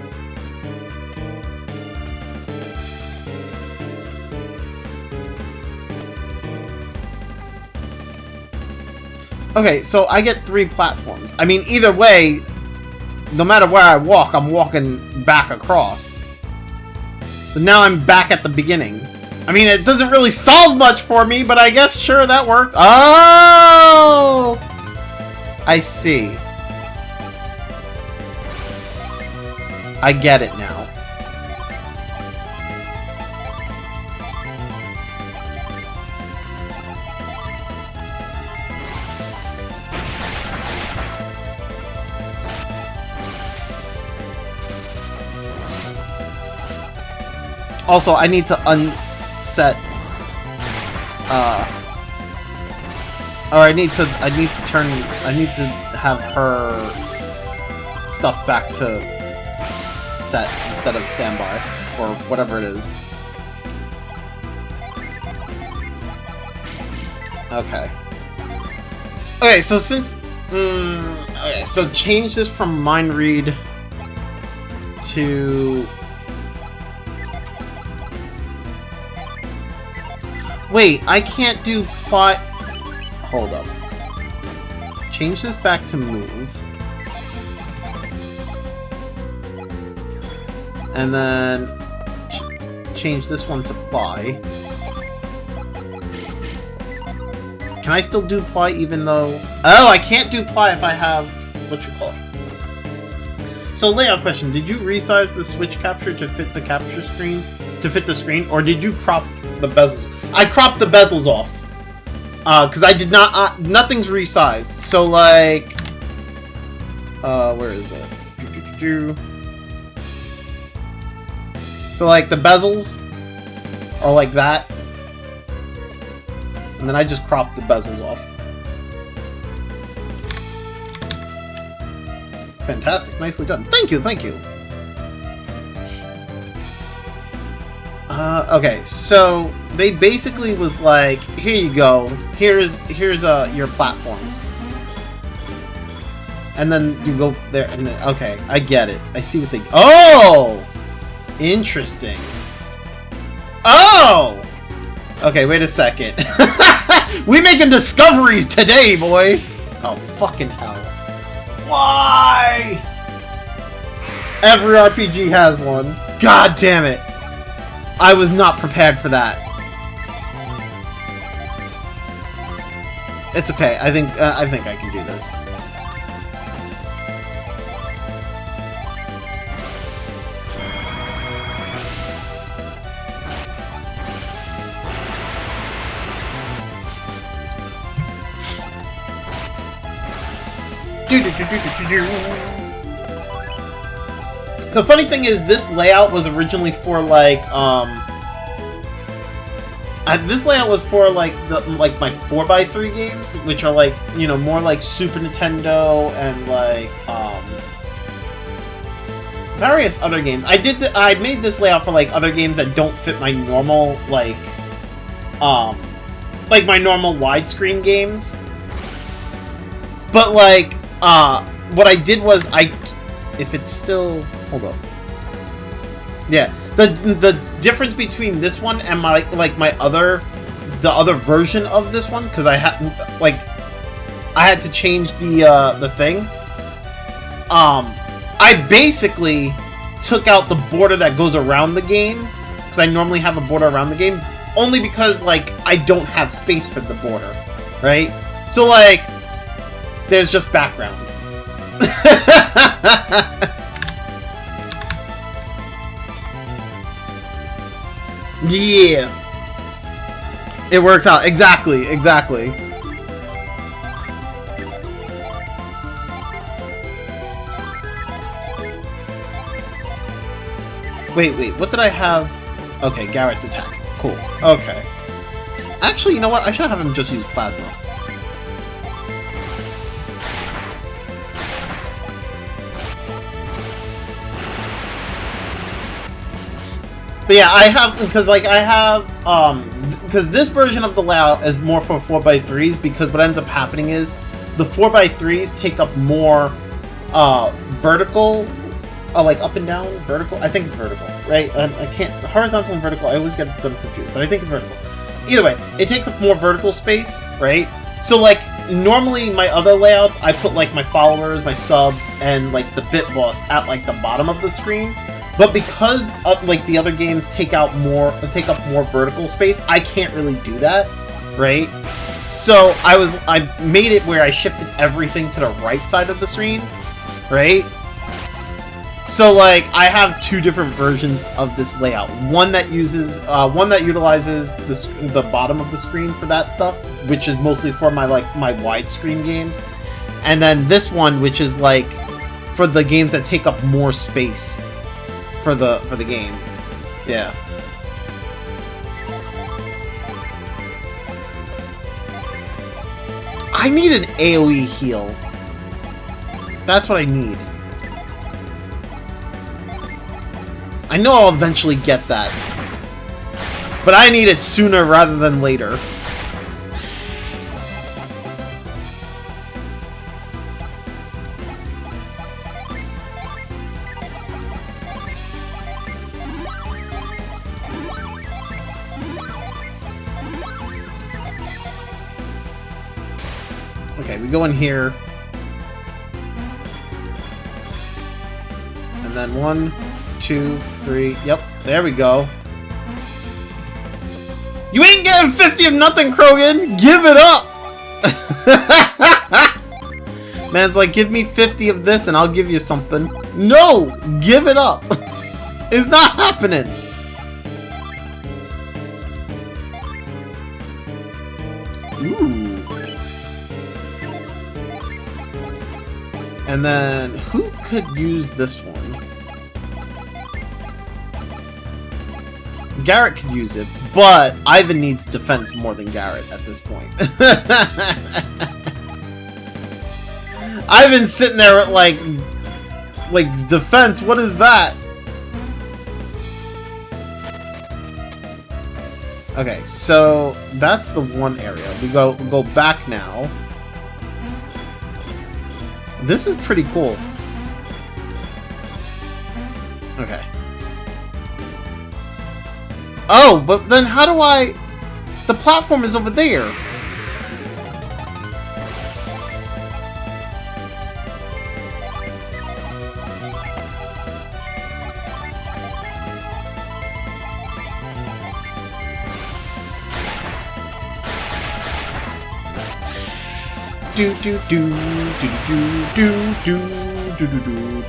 Okay, so I get 3 platforms. I mean, either way, no matter where I walk, I'm walking back across. So now I'm back at the beginning. I mean, it doesn't really solve much for me, but I guess, sure, that worked. Oh! I see. I get it now. Also, I need to unset or I need to have her stuff back to set instead of standby or whatever it is. Okay. Okay, so since okay, so change this from mind read to wait, I can't do plot. Hold up. Change this back to move. And then change this one to ply. Can I still do ply even though... Oh, I can't do ply if I have... what you call it. So layout question, did you resize the switch capture to fit the capture screen? To fit the screen? Or did you crop the bezels? I cropped the bezels off. Because I did not... nothing's resized. So, like... where is it? So, like, the bezels are like that. And then I just cropped the bezels off. Fantastic. Nicely done. Thank you, thank you. Okay, so they basically was like, here you go. Here's your platforms. And then you go there and then, okay, I get it. I see what they... Oh! Interesting. Oh! Okay, wait a second. We making discoveries today, boy! Oh, fucking hell. Why? Every RPG has one. God damn it. I was not prepared for that. It's okay. I think I can do this. The funny thing is, this layout was originally for like this layout was for like my 4x3 games, which are like, you know, more like Super Nintendo and like various other games. I made this layout for like other games that don't fit my normal like my normal widescreen games. But like what I did was if it's still, hold up. Yeah, the difference between this one and my the other version of this one, because I had to change the thing. I basically took out the border that goes around the game, because I normally have a border around the game, only because like I don't have space for the border, right? So like there's just background. Yeah, it works out exactly. Wait, what did I have? Okay, Garrett's attack. Cool. Okay. Actually, you know what? I should have him just use plasma. But yeah, I have, because this version of the layout is more for 4x3s, because what ends up happening is the 4x3s take up more vertical, like up and down, vertical. I think it's vertical, right? I can't, horizontal and vertical, I always get them confused, but I think it's vertical. Either way, it takes up more vertical space, right? So like, normally my other layouts, I put like my followers, my subs, and like the bit boss at like the bottom of the screen. But because like the other games take up more vertical space, I can't really do that, right? So I made it where I shifted everything to the right side of the screen, right? So like I have two different versions of this layout. One that utilizes the bottom of the screen for that stuff, which is mostly for my widescreen games, and then this one, which is like for the games that take up more space. For the games. Yeah. I need an AoE heal. That's what I need. I know I'll eventually get that. But I need it sooner rather than later. Okay, we go in here. And then 1, 2, 3. Yep, there we go. You ain't getting 50 of nothing, Krogan! Give it up! Man's like, give me 50 of this and I'll give you something. No! Give it up! It's not happening! Ooh. And then, who could use this one? Garrett could use it, but Ivan needs defense more than Garrett at this point. Ivan's sitting there at like defense, what is that? Okay, so that's the one area. We go back now. This is pretty cool. Okay. Oh, but then how do I... The platform is over there. do do do do do do do do do.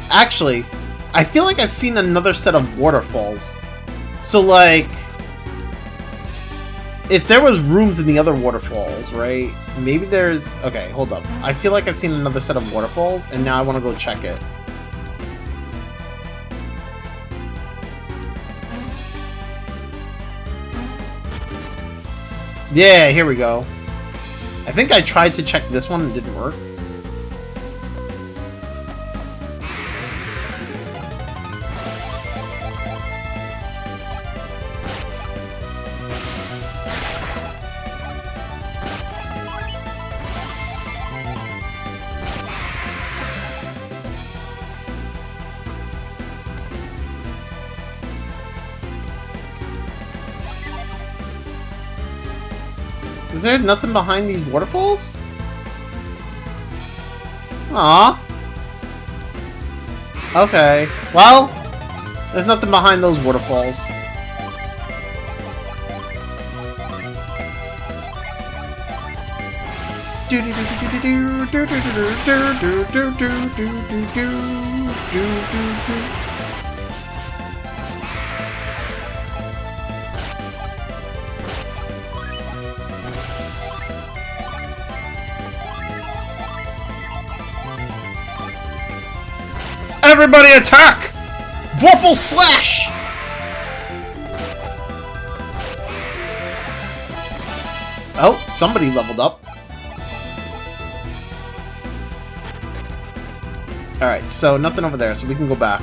Actually, I feel like I've seen another set of waterfalls. So, like, if there was rooms in the other waterfalls, right? Maybe there's... Okay, hold up. I feel like I've seen another set of waterfalls, and now I want to go check it. Yeah, here we go. I think I tried to check this one and it didn't work. Is there nothing behind these waterfalls? Aww. Okay. Well, there's nothing behind those waterfalls. Everybody attack! Vorpal slash! Oh, somebody leveled up. Alright, so nothing over there, so we can go back.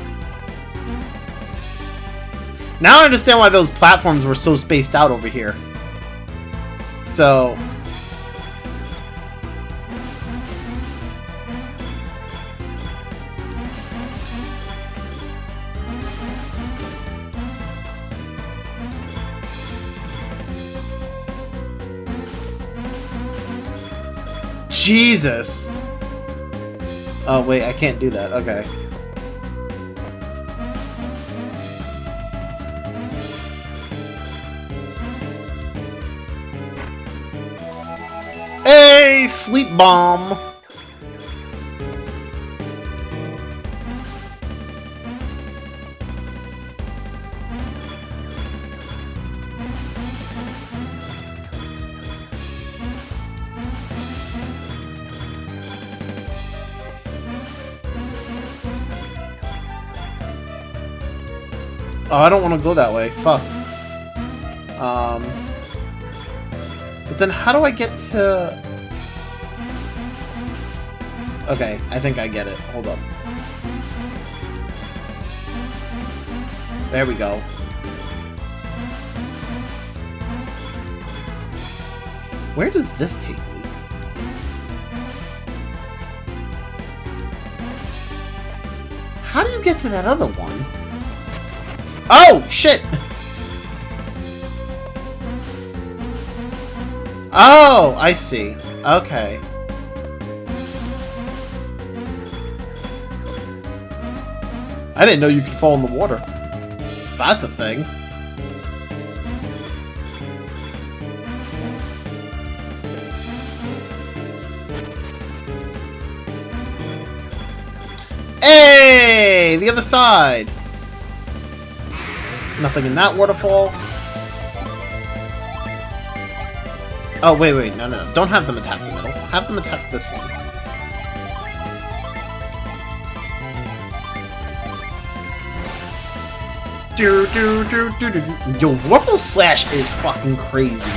Now I understand why those platforms were so spaced out over here. So... Jesus! Oh, wait, I can't do that. Okay. Hey, sleep bomb! Oh, I don't want to go that way. Fuck. But then how do I get to... Okay, I think I get it. Hold up. There we go. Where does this take me? How do you get to that other one? Oh, shit! Oh, I see. Okay. I didn't know you could fall in the water. That's a thing. Hey! The other side! Nothing in that waterfall. Oh, wait, wait. No, no, no. Don't have them attack the middle. Have them attack this one. Yo, Vorpal Slash is fucking crazy.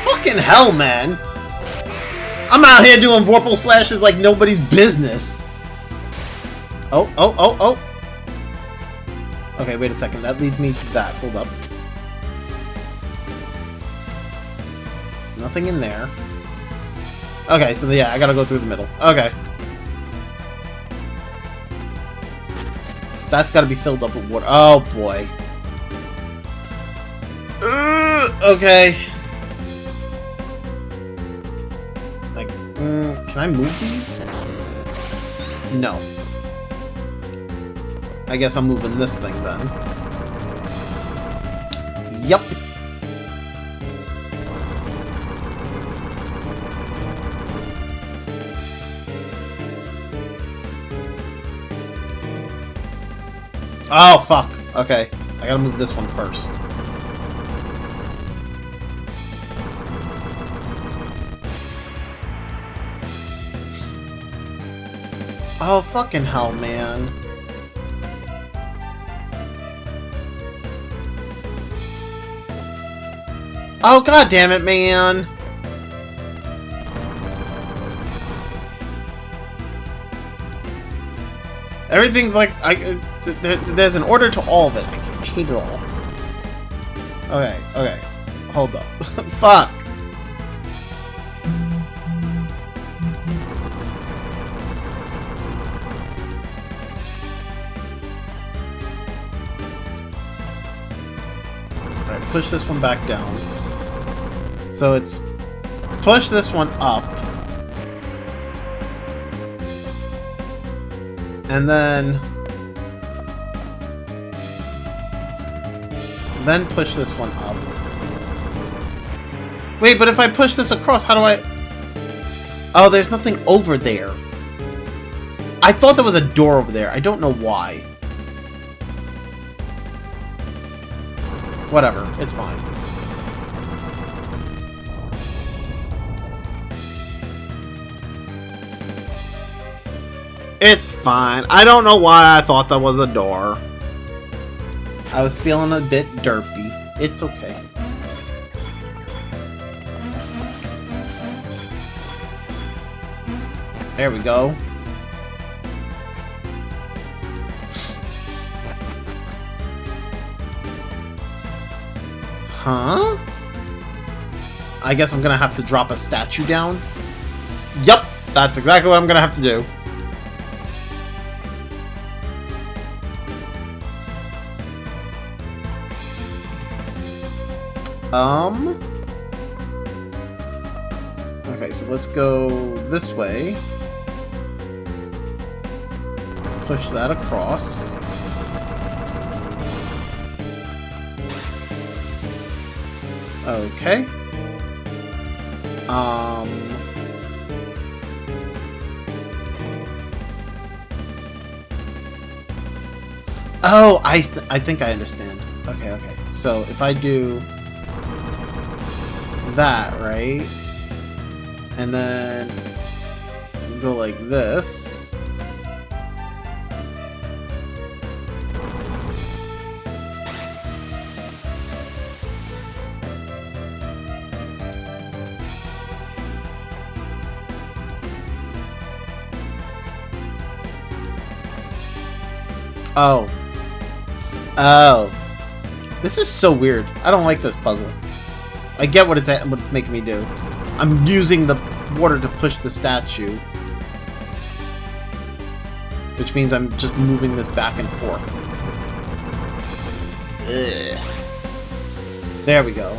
Fucking hell, man. I'm out here doing Vorpal Slashes like nobody's business. Oh, oh, oh, oh. Okay, wait a second. That leads me to that. Hold up. Nothing in there. Okay, so yeah, I gotta go through the middle. Okay. That's got to be filled up with water. Oh, boy. Okay. Like, can I move these? No. I guess I'm moving this thing then. Yup. Oh, fuck. Okay. I gotta move this one first. Oh, fucking hell, man. Oh, god damn it, man. Everything's like... there's an order to all of it. I hate it all. Okay, okay. Hold up. Fuck. Alright, push this one back down. So it's... push this one up. And then push this one up. Wait, but if I push this across, how do I... Oh, there's nothing over there. I thought there was a door over there. I don't know why. Whatever, it's fine. It's fine. I don't know why I thought that was a door. I was feeling a bit derpy. It's okay. There we go. Huh? I guess I'm gonna have to drop a statue down. Yup, that's exactly what I'm gonna have to do. Okay, so let's go this way. Push that across. Okay. Oh, I think I understand. Okay, okay. So if I do that, right? And then go like this. Oh. Oh. This is so weird. I don't like this puzzle. I get what it's making me do. I'm using the water to push the statue. Which means I'm just moving this back and forth. Ugh. There we go.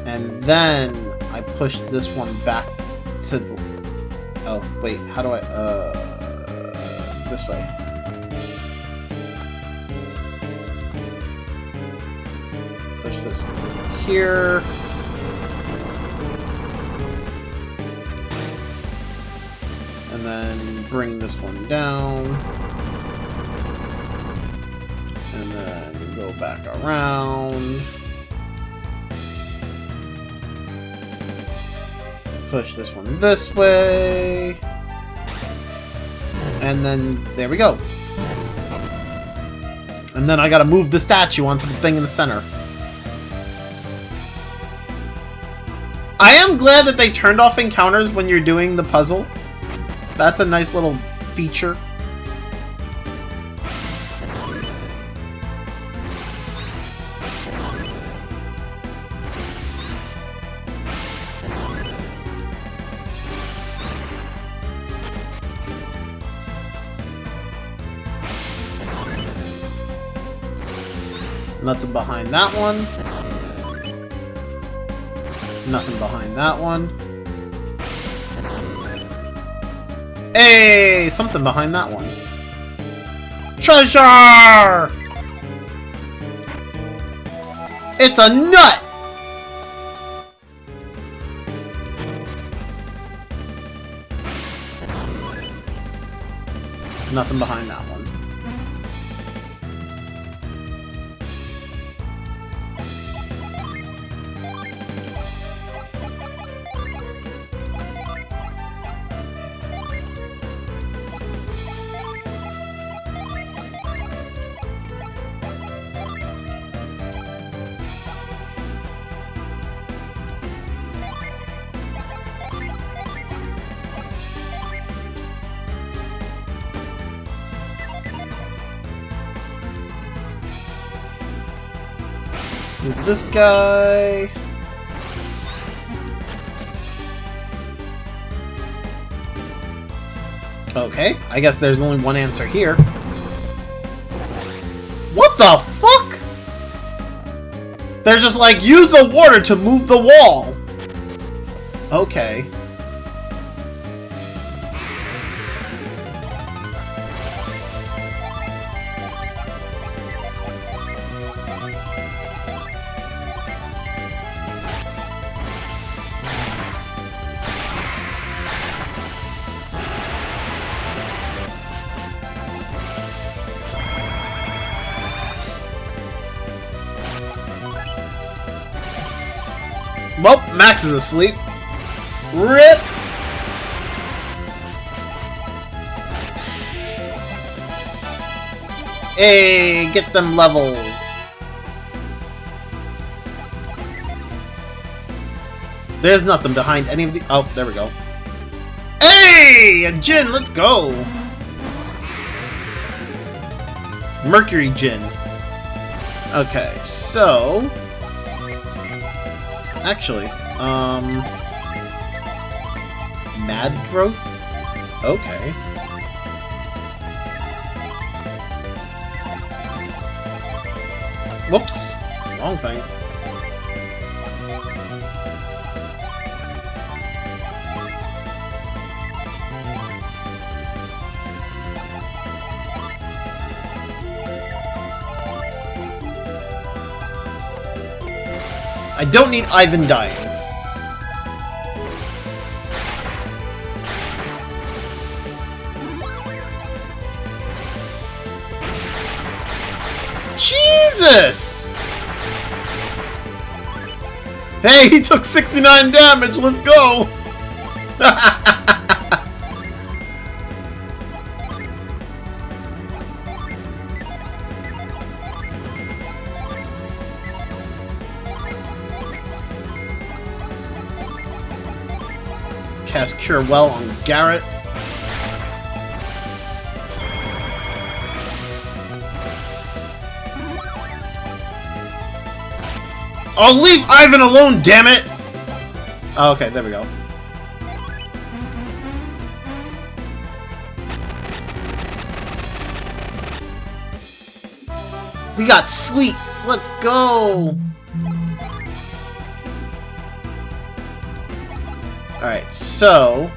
And then I push this one back to the... Oh, wait. How do I... this way. Push this here. And then bring this one down. And then go back around. Push this one this way. And then there we go. And then I gotta move the statue onto the thing in the center. I am glad that they turned off encounters when you're doing the puzzle. That's a nice little feature. Nothing behind that one. Nothing behind that one. Hey! Something behind that one. Treasure! It's a nut! Nothing behind that one. Move this guy. Okay, I guess there's only one answer here. What the fuck? They're just like, use the water to move the wall. Okay. Well, Max is asleep. RIP! Hey, get them levels. There's nothing behind any of the... Oh, there we go. Hey! A gin, let's go! Mercury gin. Okay, so... Actually, mad growth? Okay. Whoops! Wrong thing. I don't need Ivan dying. Jesus! Hey, he took 69 damage, let's go! Cast Cure Well on Garrett. Oh, leave Ivan alone, damn it! Oh, okay, there we go. We got sleep! Let's go! Alright, so...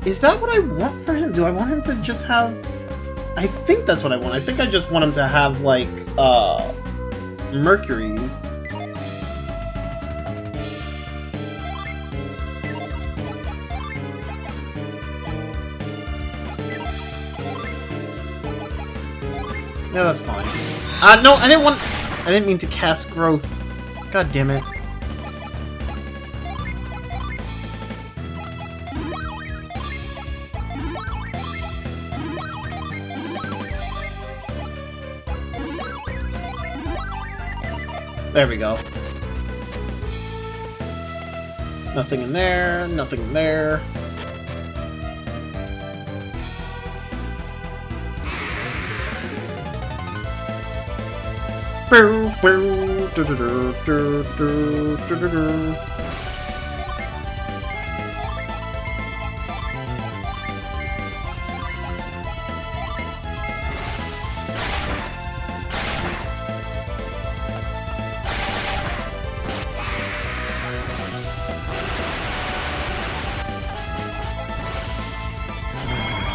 Is that what I want for him? Do I want him to just have... I think that's what I want. I think I just want him to have, like, Mercury. Yeah, that's fine. No, I didn't mean to cast growth. God damn it. There we go. Nothing in there, nothing in there.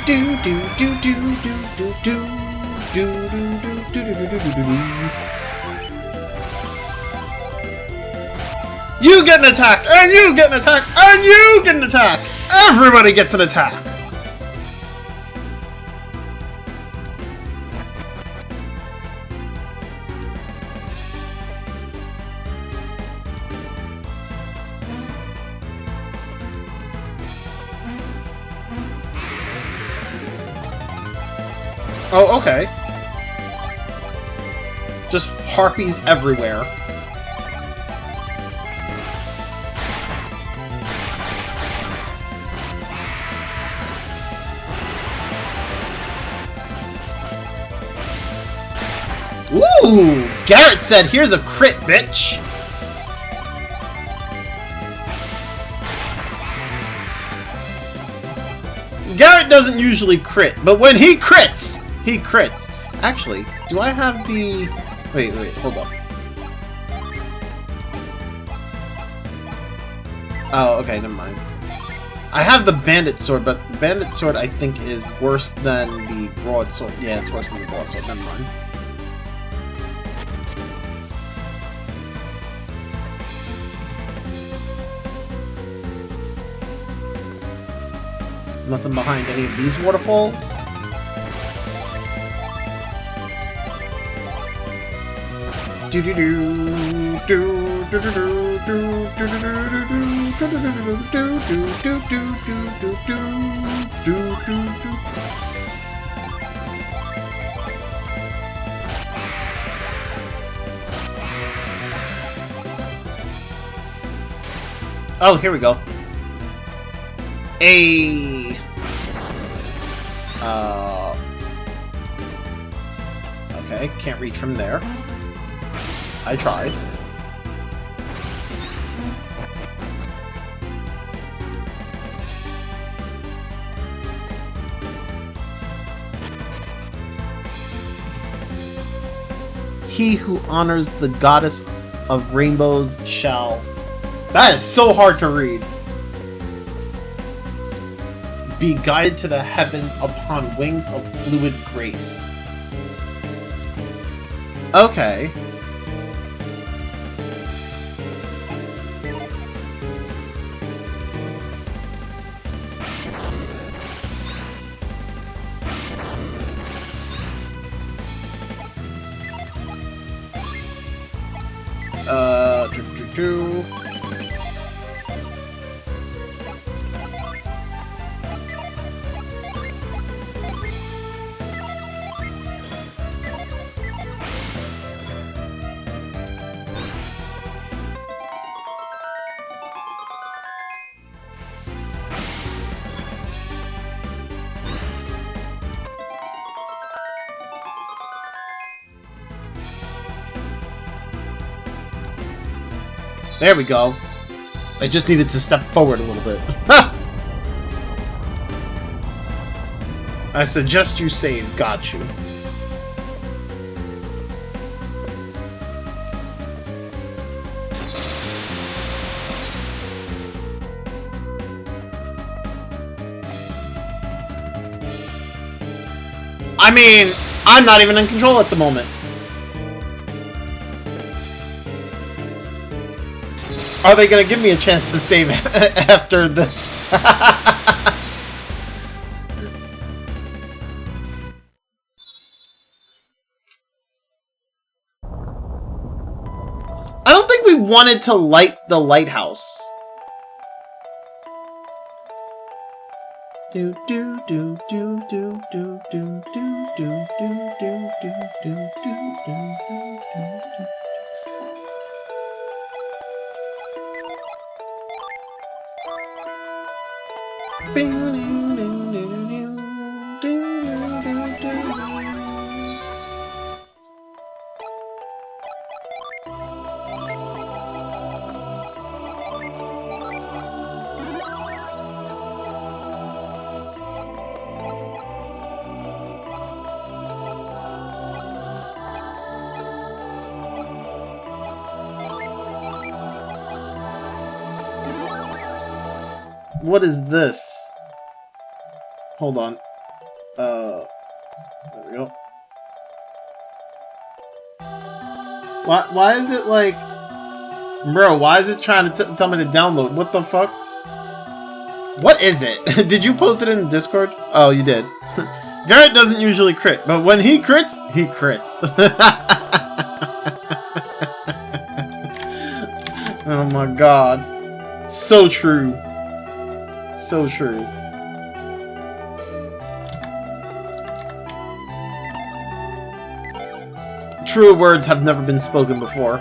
Do do do do do do do do do do do do do do. You get an attack, and you get an attack, and you get an attack. Everybody gets an attack. Oh, okay. Just harpies everywhere. Ooh! Garrett said, here's a crit, bitch! Garrett doesn't usually crit, but when he crits, he crits. Actually, do I have the... Wait, hold up. Oh, okay, never mind. I have the bandit sword, but the bandit sword I think is worse than the broadsword. Yeah, it's worse than the broadsword, never mind. Nothing behind any of these waterfalls. Do do do do do do do do do do do do. Oh, here we go. Okay, can't reach from there. I tried. He who honors the goddess of rainbows shall... That is so hard to read. Be guided to the heavens upon wings of fluid grace. Okay. There we go. I just needed to step forward a little bit. I suggest you save. Got you. I mean, I'm not even in control at the moment. Are they gonna give me a chance to save after this? I don't think we wanted to light the lighthouse. Do do do do do do do do do do do do do do do. What is this? Hold on. There we go. Why is it like... Bro, why is it trying to tell me to download? What the fuck? What is it? Did you post it in Discord? Oh, you did. Garrett doesn't usually crit, but when he crits, he crits. Oh my god. So true. So true. Truer words have never been spoken before.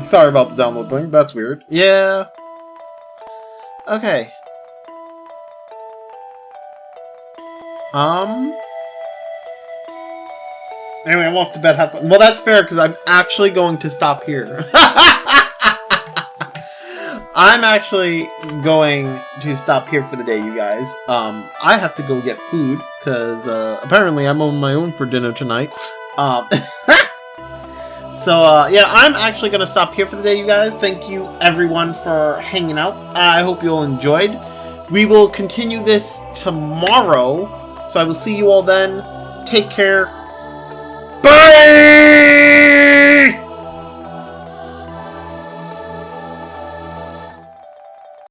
Sorry about the download thing, that's weird. Yeah. Okay. Anyway, I'm off to bed. Well, that's fair, because I'm actually going to stop here. I'm actually going to stop here for the day, you guys. I have to go get food, because apparently I'm on my own for dinner tonight. So, yeah, I'm actually going to stop here for the day, you guys. Thank you, everyone, for hanging out. I hope you all enjoyed. We will continue this tomorrow, so I will see you all then. Take care. Bye!